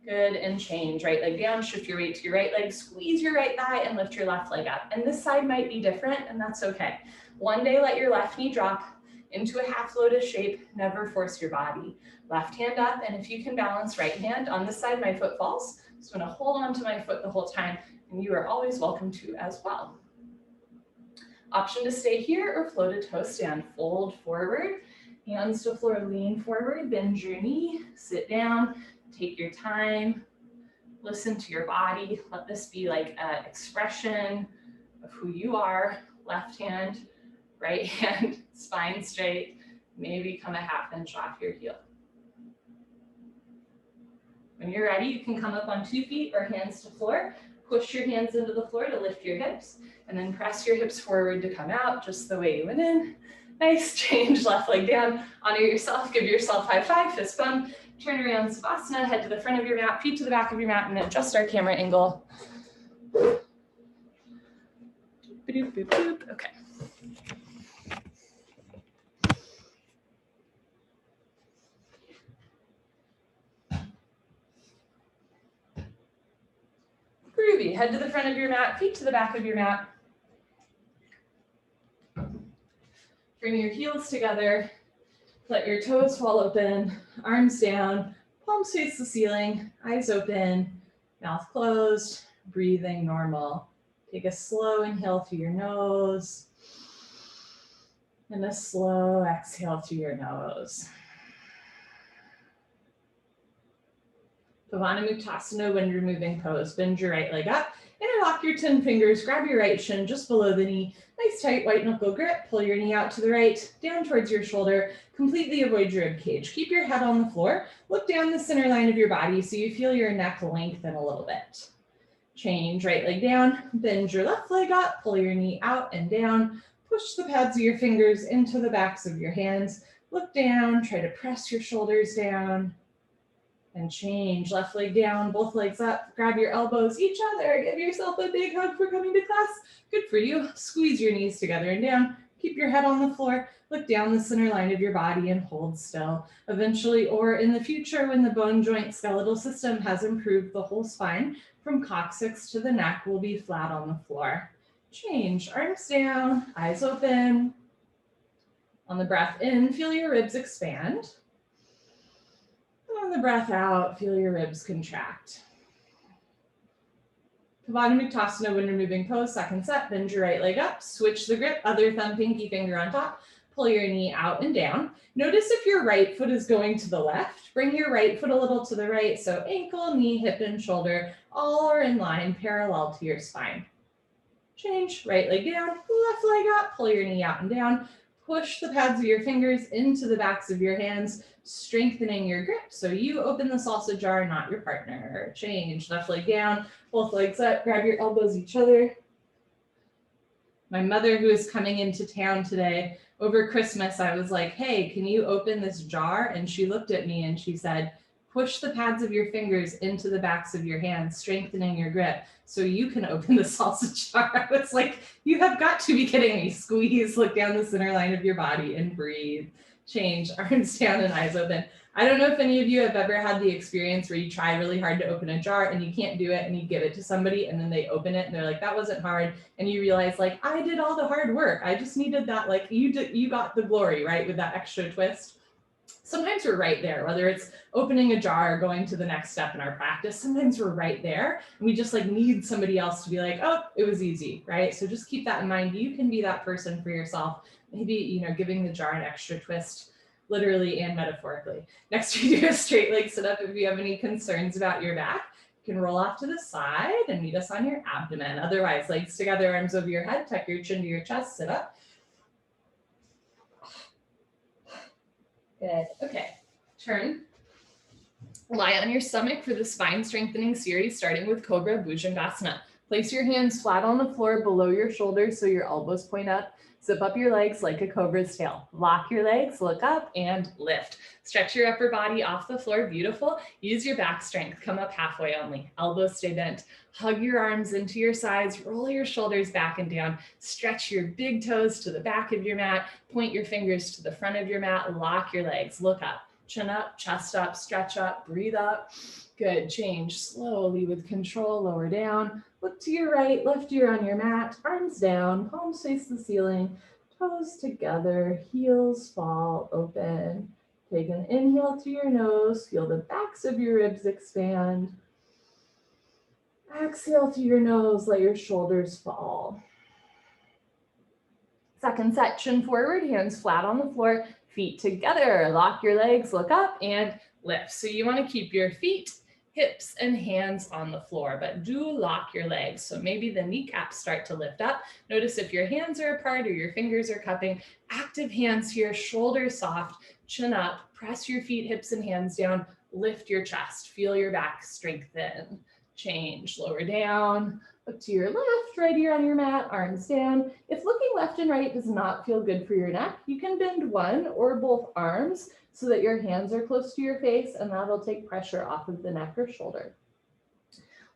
Good, and change. Right leg down, shift your weight to your right leg, squeeze your right thigh and lift your left leg up. And this side might be different, and that's okay. One day, let your left knee drop into a half lotus shape. Never force your body. Left hand up, and if you can balance right hand, on this side, my foot falls. So I'm gonna hold on to my foot the whole time, and you are always welcome to as well. Option to stay here or flow to toe stand. Fold forward, hands to floor, lean forward, bend your knee, sit down. Take your time, listen to your body. Let this be like an expression of who you are. Left hand, right hand, spine straight. Maybe come a half inch off your heel. When you're ready, you can come up on 2 feet or hands to floor. Push your hands into the floor to lift your hips, and then press your hips forward to come out just the way you went in. Nice, change left leg down. Honor yourself, give yourself high five, fist bump. Turn around Savasana, head to the front of your mat, feet to the back of your mat, and adjust our camera angle. Okay. Groovy, head to the front of your mat, feet to the back of your mat. Bring your heels together. Let your toes fall open, arms down, palms face the ceiling, eyes open, mouth closed, breathing normal. Take a slow inhale through your nose and a slow exhale through your nose. Pavana Mutasana, wind removing pose. Bend your right leg up, interlock your 10 fingers, grab your right shin just below the knee. Nice tight white knuckle grip, pull your knee out to the right, down towards your shoulder, completely avoid your rib cage. Keep your head on the floor, look down the center line of your body so you feel your neck lengthen a little bit. Change, right leg down, bend your left leg up, pull your knee out and down, push the pads of your fingers into the backs of your hands, look down, try to press your shoulders down, and change, left leg down, both legs up, grab your elbows each other, give yourself a big hug for coming to class. Good for you. Squeeze your knees together and down, keep your head on the floor, look down the center line of your body and hold still. Eventually, or in the future, when the bone joint skeletal system has improved, the whole spine from coccyx to the neck will be flat on the floor. Change, arms down, eyes open. On the breath in, feel your ribs expand. On the breath out, feel your ribs contract. Pavana Mutasana, wind removing pose, second set. Bend your right leg up, switch the grip, other thumb, pinky finger on top. Pull your knee out and down. Notice if your right foot is going to the left. Bring your right foot a little to the right, so ankle, knee, hip, and shoulder all are in line, parallel to your spine. Change, right leg down, left leg up, pull your knee out and down. Push the pads of your fingers into the backs of your hands, strengthening your grip so you open the salsa jar, not your partner. Change, left leg down, both legs up, grab your elbows each other. My mother, who is coming into town today, over Christmas, I was like, hey, can you open this jar? And she looked at me and she said, push the pads of your fingers into the backs of your hands, strengthening your grip so you can open the salsa jar. I was like, you have got to be kidding me. Squeeze, look down the center line of your body and breathe. Change, arms down and eyes open. I don't know if any of you have ever had the experience where you try really hard to open a jar and you can't do it and you give it to somebody and then they open it and they're like, that wasn't hard. And you realize like, I did all the hard work. I just needed that, like you got the glory, right? With that extra twist. Sometimes we're right there, whether it's opening a jar or going to the next step in our practice, sometimes we're right there and we just like need somebody else to be like, oh, it was easy, right? So just keep that in mind. You can be that person for yourself. Maybe, you know, giving the jar an extra twist, literally and metaphorically. Next, we do a straight leg sit up. If you have any concerns about your back, you can roll off to the side and meet us on your abdomen. Otherwise, legs together, arms over your head, tuck your chin to your chest, sit up. Good. Okay. Turn. Lie on your stomach for the spine strengthening series, starting with Cobra Bhujangasana. Place your hands flat on the floor below your shoulders so your elbows point up. Zip up your legs like a cobra's tail. Lock your legs, look up, and lift. Stretch your upper body off the floor. Beautiful. Use your back strength. Come up halfway only. Elbows stay bent. Hug your arms into your sides. Roll your shoulders back and down. Stretch your big toes to the back of your mat. Point your fingers to the front of your mat. Lock your legs. Look up. Chin up, chest up, stretch up, breathe up. Good. Change slowly with control. Lower down. Look to your right, left ear on your mat, arms down, palms face the ceiling, toes together, heels fall open. Take an inhale through your nose, feel the backs of your ribs expand. Exhale through your nose, let your shoulders fall. Second set, chin forward, hands flat on the floor, feet together. Lock your legs, look up and lift. So you want to keep your feet, hips and hands on the floor, but do lock your legs. So maybe the kneecaps start to lift up. Notice if your hands are apart or your fingers are cupping. Active hands here, shoulders soft, chin up, press your feet, hips and hands down, lift your chest, feel your back strengthen. Change, lower down, look to your left, right ear on your mat, arms down. If looking left and right does not feel good for your neck, you can bend one or both arms so that your hands are close to your face and that'll take pressure off of the neck or shoulder.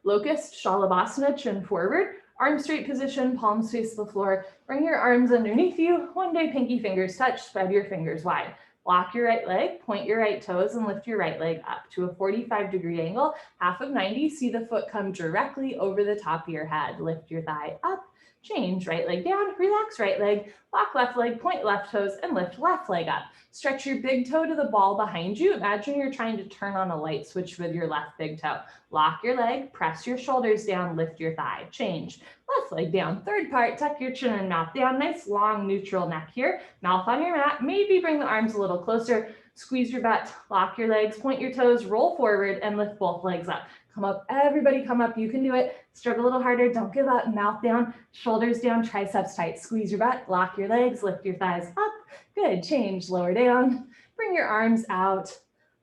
Locust Shalabhasana, chin forward, arm straight position, palms face the floor. Bring your arms underneath you. One day pinky fingers touch, spread your fingers wide. Lock your right leg, point your right toes and lift your right leg up to a 45-degree angle, half of 90. See the foot come directly over the top of your head. Lift your thigh up, change, right leg down, relax right leg, lock left leg, point left toes, and lift left leg up. Stretch your big toe to the ball behind you. Imagine you're trying to turn on a light switch with your left big toe. Lock your leg, press your shoulders down, lift your thigh, change. Left leg down, third part, tuck your chin and mouth down, nice long neutral neck here, mouth on your mat, maybe bring the arms a little closer, squeeze your butt, lock your legs, point your toes, roll forward, and lift both legs up. Come up, everybody come up, you can do it. Struggle a little harder, don't give up, mouth down, shoulders down, triceps tight. Squeeze your butt, lock your legs, lift your thighs up. Good, change, lower down. Bring your arms out,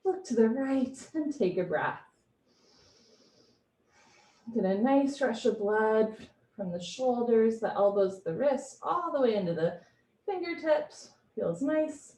look to the right, and take a breath. Get a nice rush of blood from the shoulders, the elbows, the wrists, all the way into the fingertips. Feels nice.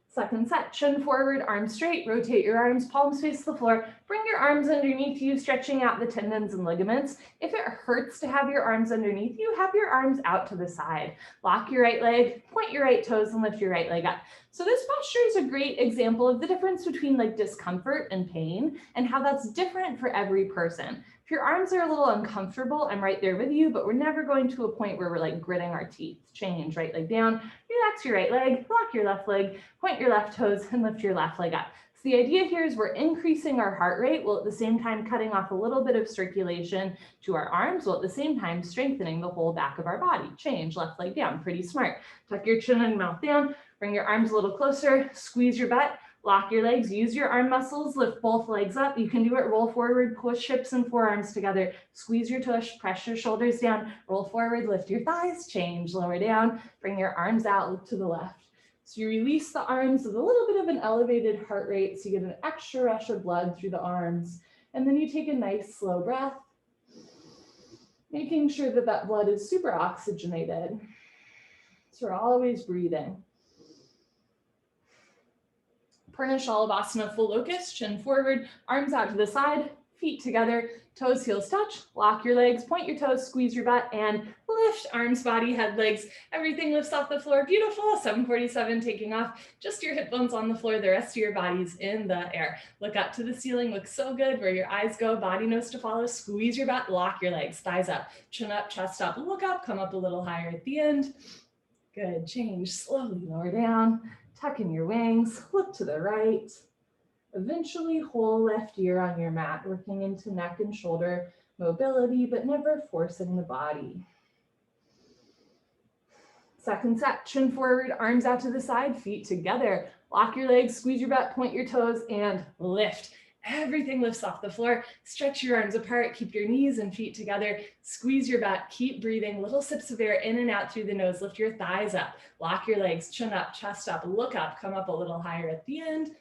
Second set, chin forward, arms straight, rotate your arms, palms face the floor, bring your arms underneath you, stretching out the tendons and ligaments. If it hurts to have your arms underneath you, have your arms out to the side. Lock your right leg, point your right toes, and lift your right leg up. So this posture is a great example of the difference between like discomfort and pain and how that's different for every person. If your arms are a little uncomfortable, I'm right there with you, but we're never going to a point where we're like gritting our teeth. Change, right leg down, relax your right leg, lock your left leg, point your left toes, and lift your left leg up. So the idea here is we're increasing our heart rate while at the same time cutting off a little bit of circulation to our arms, while at the same time strengthening the whole back of our body. Change, left leg down, pretty smart. Tuck your chin and mouth down, bring your arms a little closer, squeeze your butt, lock your legs, use your arm muscles, lift both legs up. You can do it, roll forward, push hips and forearms together, squeeze your tush, press your shoulders down, roll forward, lift your thighs, change, lower down, bring your arms out, look to the left. So you release the arms with a little bit of an elevated heart rate, so you get an extra rush of blood through the arms. And then you take a nice slow breath, making sure that that blood is super oxygenated. So we're always breathing. Pavana Shalabhasana, full locust, chin forward, arms out to the side, feet together, toes, heels touch, lock your legs, point your toes, squeeze your butt, and lift, arms, body, head, legs, everything lifts off the floor, beautiful, 747 taking off, just your hip bones on the floor, the rest of your body's in the air. Look up to the ceiling, looks so good, where your eyes go, body knows to follow, squeeze your butt, lock your legs, thighs up, chin up, chest up, look up, come up a little higher at the end. Good, change, slowly lower down, tuck in your wings, look to the right. Eventually whole left ear on your mat, working into neck and shoulder mobility, but never forcing the body. Second set, chin forward, arms out to the side, feet together. Lock your legs, squeeze your butt, point your toes, and lift. Everything lifts off the floor. Stretch your arms apart, keep your knees and feet together, squeeze your butt, keep breathing, little sips of air in and out through the nose, lift your thighs up, lock your legs, chin up, chest up, look up, come up a little higher at the end.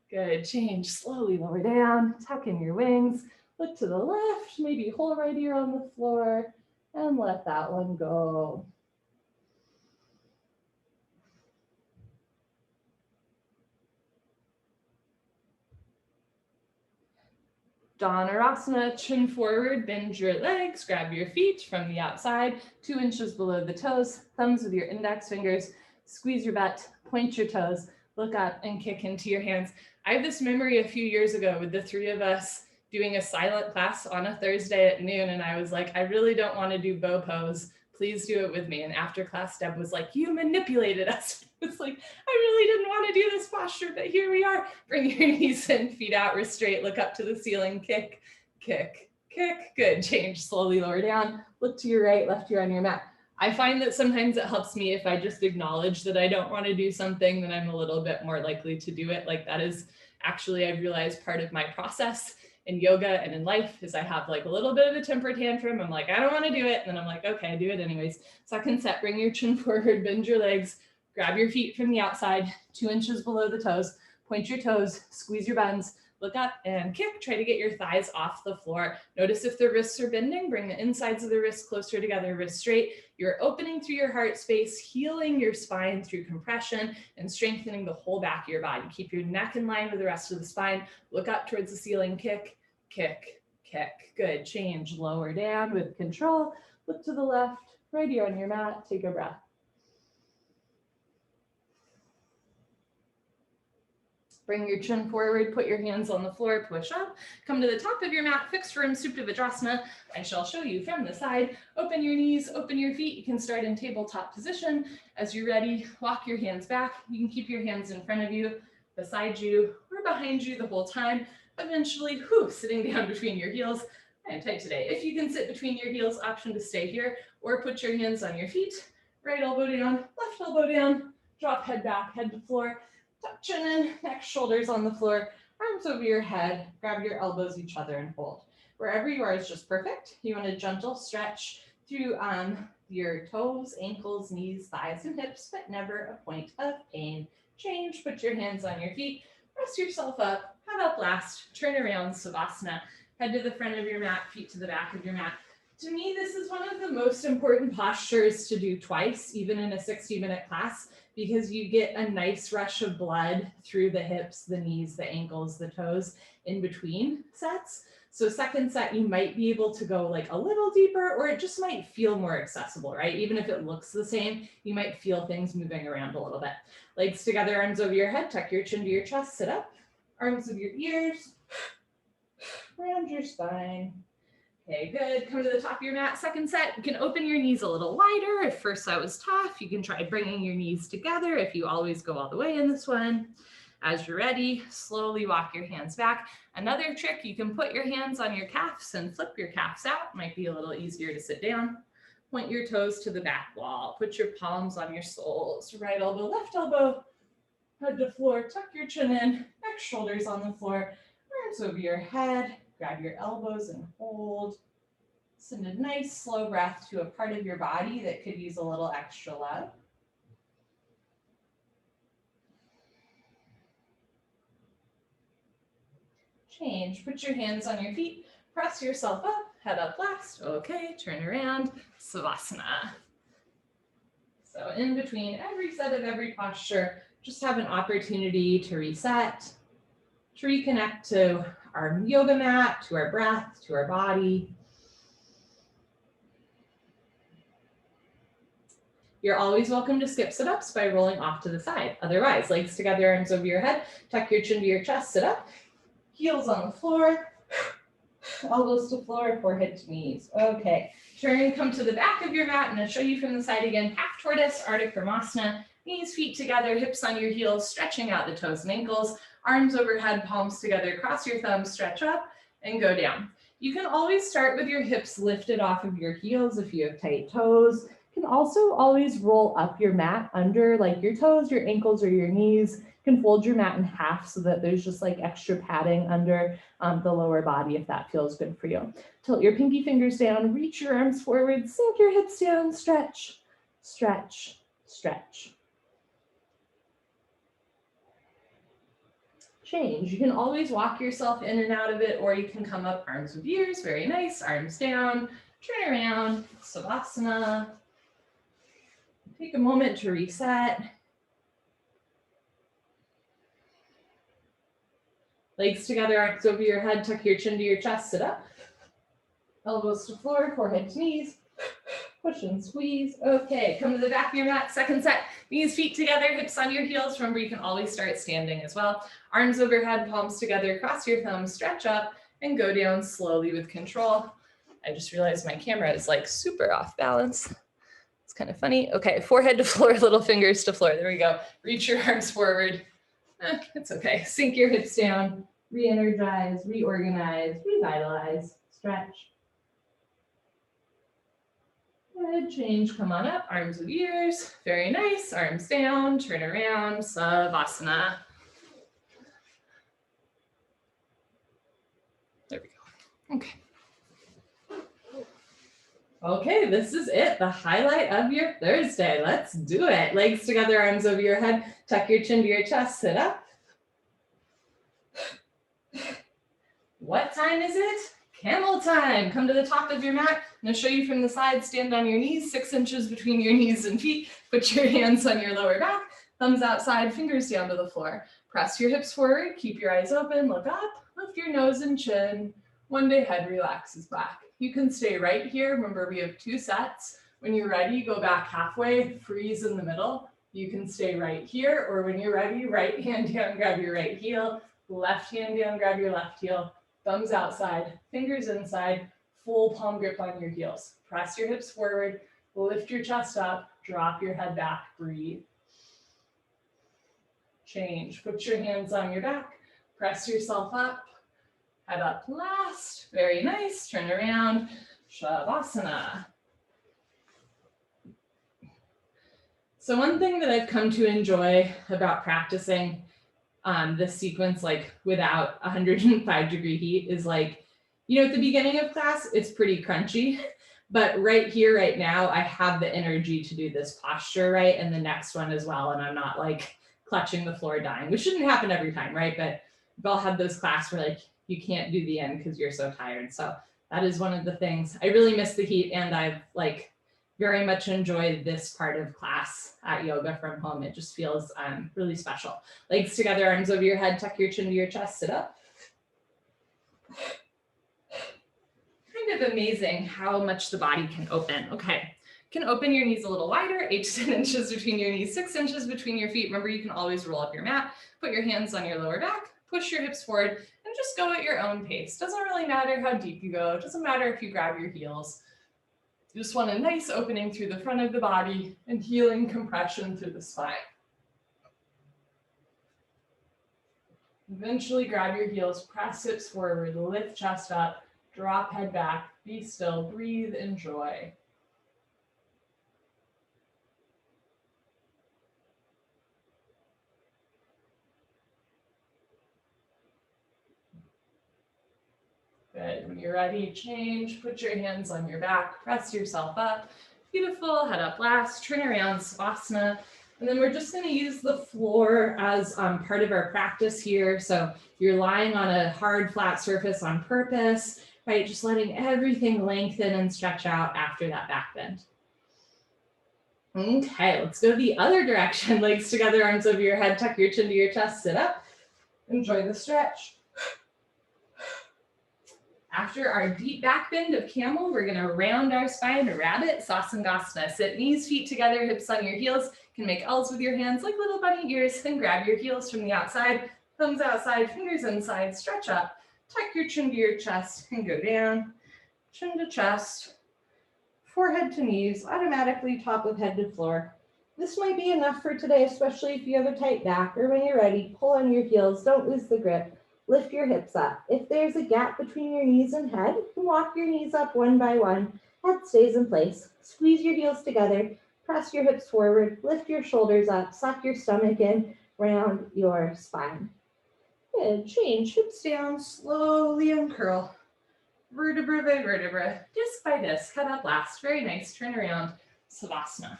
Good, change, slowly lower down, tuck in your wings, look to the left, maybe hold right ear on the floor, and let that one go. Dhanurasana, chin forward, bend your legs, grab your feet from the outside, 2 inches below the toes, thumbs with your index fingers, squeeze your butt, point your toes, look up and kick into your hands. I have this memory a few years ago with the 3 of us doing a silent class on a Thursday at noon, and I was like, I really don't want to do bow pose. Please do it with me. And after class, Deb was like, you manipulated us. It's like, I really didn't want to do this posture, but here we are. Bring your knees and feet out, wrist straight, look up to the ceiling, kick, kick, kick. Good, change, slowly lower down, look to your right, left ear on your mat. I find that sometimes it helps me if I just acknowledge that I don't want to do something, then I'm a little bit more likely to do it. Like that is actually, I've realized, part of my process in yoga and in life is I have like a little bit of a temper tantrum. I'm like, I don't want to do it. And then I'm like, okay, do it anyways. Second set, bring your chin forward, bend your legs, grab your feet from the outside, 2 inches below the toes, point your toes, squeeze your buns, look up and kick. Try to get your thighs off the floor. Notice if the wrists are bending, bring the insides of the wrists closer together, wrist straight. You're opening through your heart space, healing your spine through compression and strengthening the whole back of your body. Keep your neck in line with the rest of the spine. Look up towards the ceiling, kick, kick, kick. Good, change, lower down with control. Look to the left, right ear on your mat, take a breath. Bring your chin forward, put your hands on the floor, push up, come to the top of your mat, fixed form Supta Vajrasana. I shall show you from the side. Open your knees, open your feet. You can start in tabletop position. As you're ready, walk your hands back. You can keep your hands in front of you, beside you, or behind you the whole time. Eventually, sitting down between your heels. I'm tight today. If you can sit between your heels, option to stay here, or put your hands on your feet. Right elbow down, left elbow down, drop head back, head to floor. Tuck chin in, neck, shoulders on the floor, arms over your head, grab your elbows each other and hold. Wherever you are is just perfect. You want a gentle stretch through your toes, ankles, knees, thighs, and hips, but never a point of pain. Change, put your hands on your feet, press yourself up, head up last, turn around, Savasana. Head to the front of your mat, feet to the back of your mat. To me, this is one of the most important postures to do twice, even in a 60-minute class, because you get a nice rush of blood through the hips, the knees, the ankles, the toes in between sets. So second set, you might be able to go like a little deeper, or it just might feel more accessible, right? Even if it looks the same, you might feel things moving around a little bit. Legs together, arms over your head, tuck your chin to your chest, sit up, arms over your ears, around your spine. Okay, good. Come to the top of your mat. Second set, you can open your knees a little wider. If first set was tough, you can try bringing your knees together if you always go all the way in this one. As you're ready, slowly walk your hands back. Another trick, you can put your hands on your calves and flip your calves out. Might be a little easier to sit down. Point your toes to the back wall. Put your palms on your soles. Right elbow, left elbow, head to floor. Tuck your chin in, neck, shoulders on the floor, arms over your head. Grab your elbows and hold. Send a nice slow breath to a part of your body that could use a little extra love. Change, put your hands on your feet, press yourself up, head up last. Okay, turn around, Savasana. So in between every set of every posture, just have an opportunity to reset, to reconnect to our yoga mat, to our breath, to our body. You're always welcome to skip sit-ups by rolling off to the side. Otherwise, legs together, arms over your head, tuck your chin to your chest, sit up, heels on the floor, elbows to floor, forehead to knees. Okay, turn, come to the back of your mat, and I'll show you from the side again. Half tortoise, Ardha Kramasana, knees, feet together, hips on your heels, stretching out the toes and ankles. Arms overhead, palms together, cross your thumbs, stretch up and go down. You can always start with your hips lifted off of your heels if you have tight toes. You can also always roll up your mat under like your toes, your ankles, or your knees. You can fold your mat in half so that there's just like extra padding under the lower body if that feels good for you. Tilt your pinky fingers down, reach your arms forward, sink your hips down, stretch, stretch, stretch. Change. You can always walk yourself in and out of it, or you can come up arms with ears. Very nice. Arms down. Turn around. Savasana. Take a moment to reset. Legs together, arms over your head. Tuck your chin to your chest. Sit up. Elbows to floor, forehead to knees. Push and squeeze. Okay, come to the back of your mat. Second set. Knees, feet together, hips on your heels. Remember, you can always start standing as well. Arms overhead, palms together, cross your thumbs, stretch up, and go down slowly with control. I just realized my camera is like super off balance. It's kind of funny. Okay, forehead to floor, little fingers to floor. There we go. Reach your arms forward. It's okay. Sink your hips down. Re-energize, reorganize, revitalize, stretch. Good, change, come on up, arms with ears. Very nice, arms down, turn around, Savasana. There we go. Okay. Okay, this is it, the highlight of your Thursday. Let's do it. Legs together, arms over your head, tuck your chin to your chest, sit up. What time is it? Camel time. Come to the top of your mat. I'm going to show you from the side. Stand on your knees, 6 inches between your knees and feet. Put your hands on your lower back, thumbs outside, fingers down to the floor. Press your hips forward, keep your eyes open, look up, lift your nose and chin. One day head relaxes back. You can stay right here. Remember, we have 2 sets. When you're ready, go back halfway, freeze in the middle, You can stay right here, or when you're ready, right hand down, grab your right heel, left hand down, grab your left heel, thumbs outside, fingers inside, full palm grip on your heels. Press your hips forward, lift your chest up, drop your head back, breathe. Change, put your hands on your back, press yourself up, head up last, very nice, turn around, Shavasana. So one thing that I've come to enjoy about practicing this sequence like without 105-degree heat is like, you know, at the beginning of class, it's pretty crunchy, but right here, right now, I have the energy to do this posture, right? And the next one as well, and I'm not like clutching the floor dying, which shouldn't happen every time, right? But we've all had those classes where like, you can't do the end because you're so tired. So that is one of the things. I really miss the heat, and I've like very much enjoyed this part of class at yoga from home. It just feels really special. Legs together, arms over your head, tuck your chin to your chest, sit up. Kind of amazing how much the body can open. Okay, can open your knees a little wider, 8 to 10 inches between your knees, 6 inches between your feet. Remember, you can always roll up your mat, put your hands on your lower back, push your hips forward, and just go at your own pace. Doesn't really matter how deep you go. It doesn't matter if you grab your heels. You just want a nice opening through the front of the body and healing compression through the spine. Eventually grab your heels, press hips forward, lift chest up, drop head back, be still, breathe, enjoy. Good, when you're ready, change, put your hands on your back, press yourself up. Beautiful, head up last, turn around, Savasana. And then we're just gonna use the floor as part of our practice here. So you're lying on a hard, flat surface on purpose, right? Just letting everything lengthen and stretch out after that back bend. Okay, let's go the other direction. Legs together, arms over your head, tuck your chin to your chest, sit up. Enjoy the stretch. After our deep back bend of camel, we're gonna round our spine, rabbit, Sasangasana. Sit knees, feet together, hips on your heels. You can make L's with your hands like little bunny ears. Then grab your heels from the outside, thumbs outside, fingers inside, stretch up. Tuck your chin to your chest and go down. Chin to chest, forehead to knees, automatically top of head to floor. This might be enough for today, especially if you have a tight back, or when you're ready, pull on your heels, don't lose the grip. Lift your hips up. If there's a gap between your knees and head, you can walk your knees up one by one. Head stays in place. Squeeze your heels together. Press your hips forward. Lift your shoulders up. Suck your stomach in. Round your spine. Good. Change. Hips down. Slowly uncurl. Vertebra by vertebra. Disc by disc. Head up last. Very nice. Turn around. Savasana.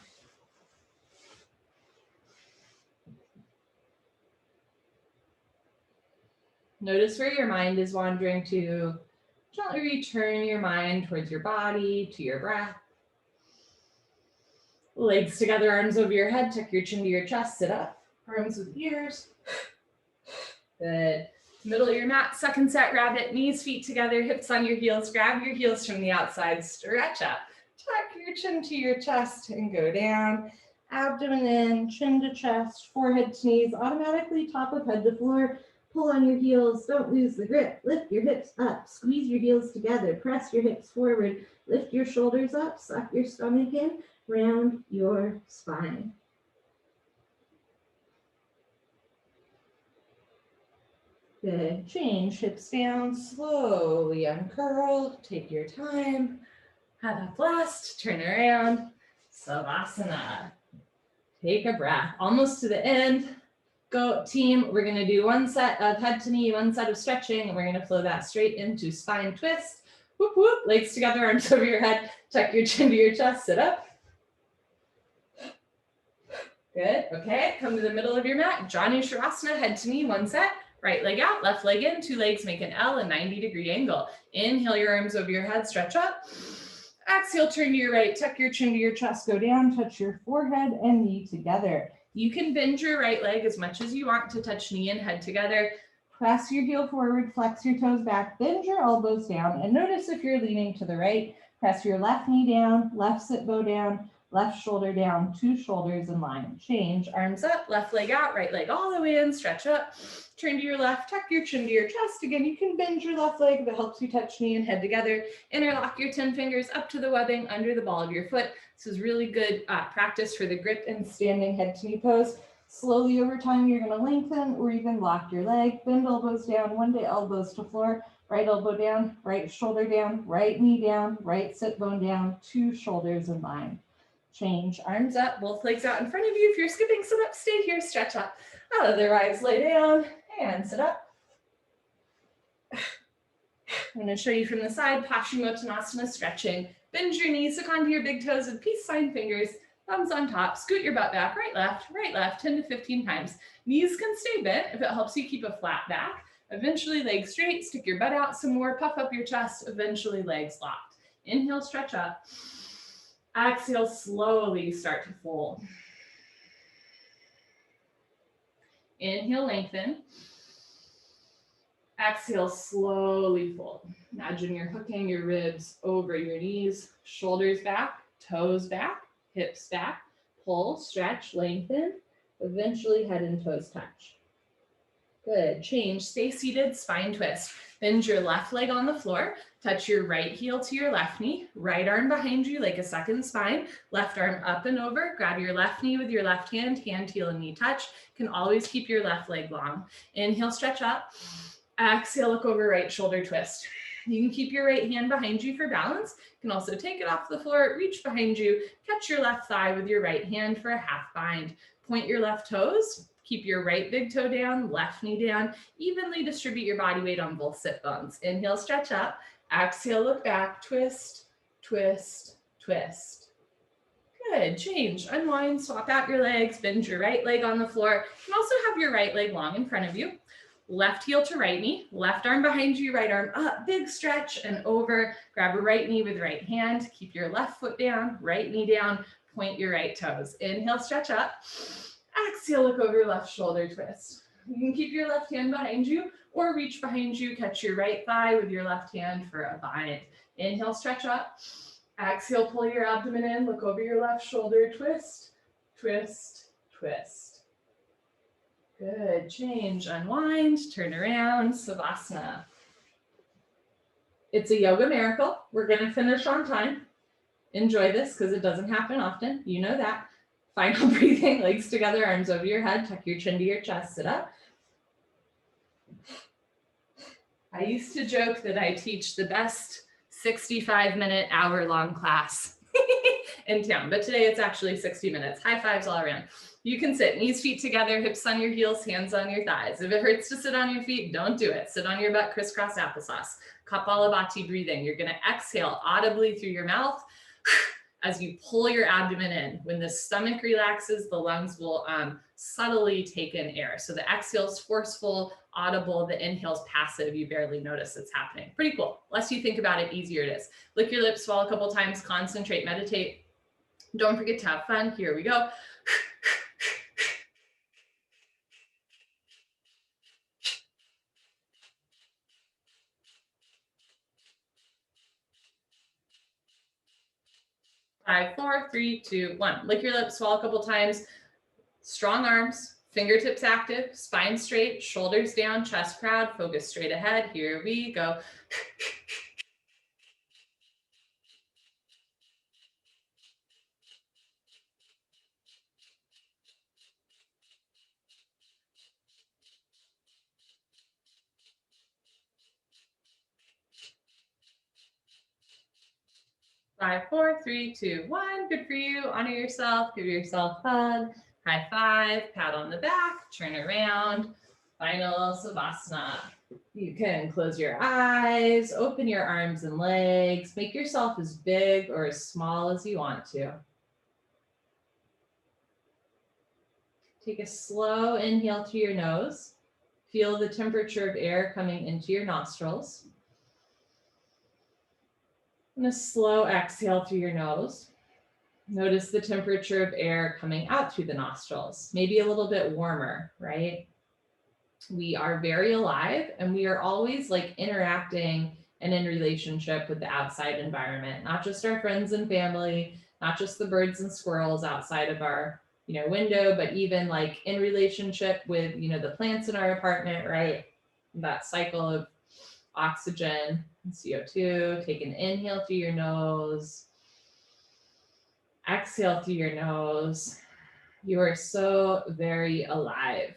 Notice where your mind is wandering to. Gently return your mind towards your body, to your breath. Legs together, arms over your head, tuck your chin to your chest, sit up. Arms with ears. Good. Middle of your mat, second set rabbit, knees, feet together, hips on your heels. Grab your heels from the outside, stretch up. Tuck your chin to your chest and go down. Abdomen in, chin to chest, forehead to knees, automatically top of head to floor. Pull on your heels, don't lose the grip. Lift your hips up, squeeze your heels together, press your hips forward, lift your shoulders up, suck your stomach in, round your spine. Good, change, hips down, slowly uncurl, take your time. Head up last, turn around, Savasana. Take a breath, almost to the end. Go team, we're gonna do one set of head to knee, one set of stretching, and we're gonna flow that straight into spine twist. Whoop, whoop, legs together, arms over your head, tuck your chin to your chest, sit up. Good, okay, come to the middle of your mat, Janu Sharasana, head to knee, one set, right leg out, left leg in, two legs make an L, a 90-degree angle. Inhale your arms over your head, stretch up. Exhale, turn to your right, tuck your chin to your chest, go down, touch your forehead and knee together. You can bend your right leg as much as you want to touch knee and head together. Press your heel forward, flex your toes back, bend your elbows down, and notice if you're leaning to the right, press your left knee down, left sit bow down, left shoulder down, two shoulders in line. Change, arms up, left leg out, right leg all the way in, stretch up, turn to your left, tuck your chin to your chest. Again, you can bend your left leg if it helps you touch knee and head together. Interlock your 10 fingers up to the webbing under the ball of your foot. This is really good practice for the grip and standing head to knee pose. Slowly over time, you're gonna lengthen or even lock your leg, bend elbows down, one day elbows to floor, right elbow down, right shoulder down, right knee down, right sit bone down, two shoulders in line. Change, arms up, both legs out in front of you. If you're skipping, sit up, stay here, stretch up. Otherwise, lay down and sit up. I'm gonna show you from the side, Pashmo Tanasana, stretching. Bend your knees, hook onto your big toes with peace sign fingers, thumbs on top, scoot your butt back, right, left, 10 to 15 times. Knees can stay bent if it helps you keep a flat back. Eventually legs straight, stick your butt out some more, puff up your chest, eventually legs locked. Inhale, stretch up. Exhale, slowly start to fold. Inhale, lengthen. Exhale, slowly fold. Imagine you're hooking your ribs over your knees, shoulders back, toes back, hips back. Pull, stretch, lengthen. Eventually head and toes touch. Good, change, stay seated, spine twist. Bend your left leg on the floor, touch your right heel to your left knee, right arm behind you like a second spine, left arm up and over, grab your left knee with your left hand, hand, heel, and knee touch. Can always keep your left leg long. Inhale, stretch up. Exhale, look over, right shoulder twist. You can keep your right hand behind you for balance. You can also take it off the floor, reach behind you, catch your left thigh with your right hand for a half bind. Point your left toes. Keep your right big toe down, left knee down. Evenly distribute your body weight on both sit bones. Inhale, stretch up. Exhale, look back. Twist, twist, twist. Good. Change. Unwind. Swap out your legs. Bend your right leg on the floor. You can also have your right leg long in front of you. Left heel to right knee. Left arm behind you. Right arm up. Big stretch and over. Grab a right knee with right hand. Keep your left foot down. Right knee down. Point your right toes. Inhale, stretch up. Exhale, look over, left shoulder twist. You can keep your left hand behind you or reach behind you, catch your right thigh with your left hand for a bind. Inhale, stretch up. Exhale, pull your abdomen in, look over your left shoulder, twist, twist, twist. Good, change, unwind, turn around, Savasana. It's a yoga miracle. We're gonna finish on time. Enjoy this because it doesn't happen often, you know that. Final breathing, legs together, arms over your head, tuck your chin to your chest, sit up. I used to joke that I teach the best 65-minute, hour-long class in town, but today it's actually 60 minutes. High fives all around. You can sit, knees, feet together, hips on your heels, hands on your thighs. If it hurts to sit on your feet, don't do it. Sit on your butt, crisscross applesauce. Kapalabhati breathing. You're gonna exhale audibly through your mouth as you pull your abdomen in. When the stomach relaxes, the lungs will subtly take in air. So the exhale's forceful, audible, the inhale's passive. You barely notice it's happening. Pretty cool. Less you think about it, easier it is. Lick your lips, swallow a couple times, concentrate, meditate. Don't forget to have fun. Here we go. Five, four, three, two, one. Lick your lips, swallow a couple times. Strong arms, fingertips active, spine straight, shoulders down, chest proud, focus straight ahead. Here we go. 5, 4, 3, 2, 1. Good for you. Honor yourself. Give yourself a hug. High five. Pat on the back. Turn around. Final Savasana. You can close your eyes. Open your arms and legs. Make yourself as big or as small as you want to. Take a slow inhale through your nose. Feel the temperature of air coming into your nostrils. And a slow exhale through your nose. Notice the temperature of air coming out through the nostrils, maybe a little bit warmer, right? We are very alive and we are always like interacting and in relationship with the outside environment, not just our friends and family, not just the birds and squirrels outside of our, window, but even like in relationship with, the plants in our apartment, right? That cycle of oxygen and CO2. Take an inhale through your nose, exhale through your nose. You are so very alive.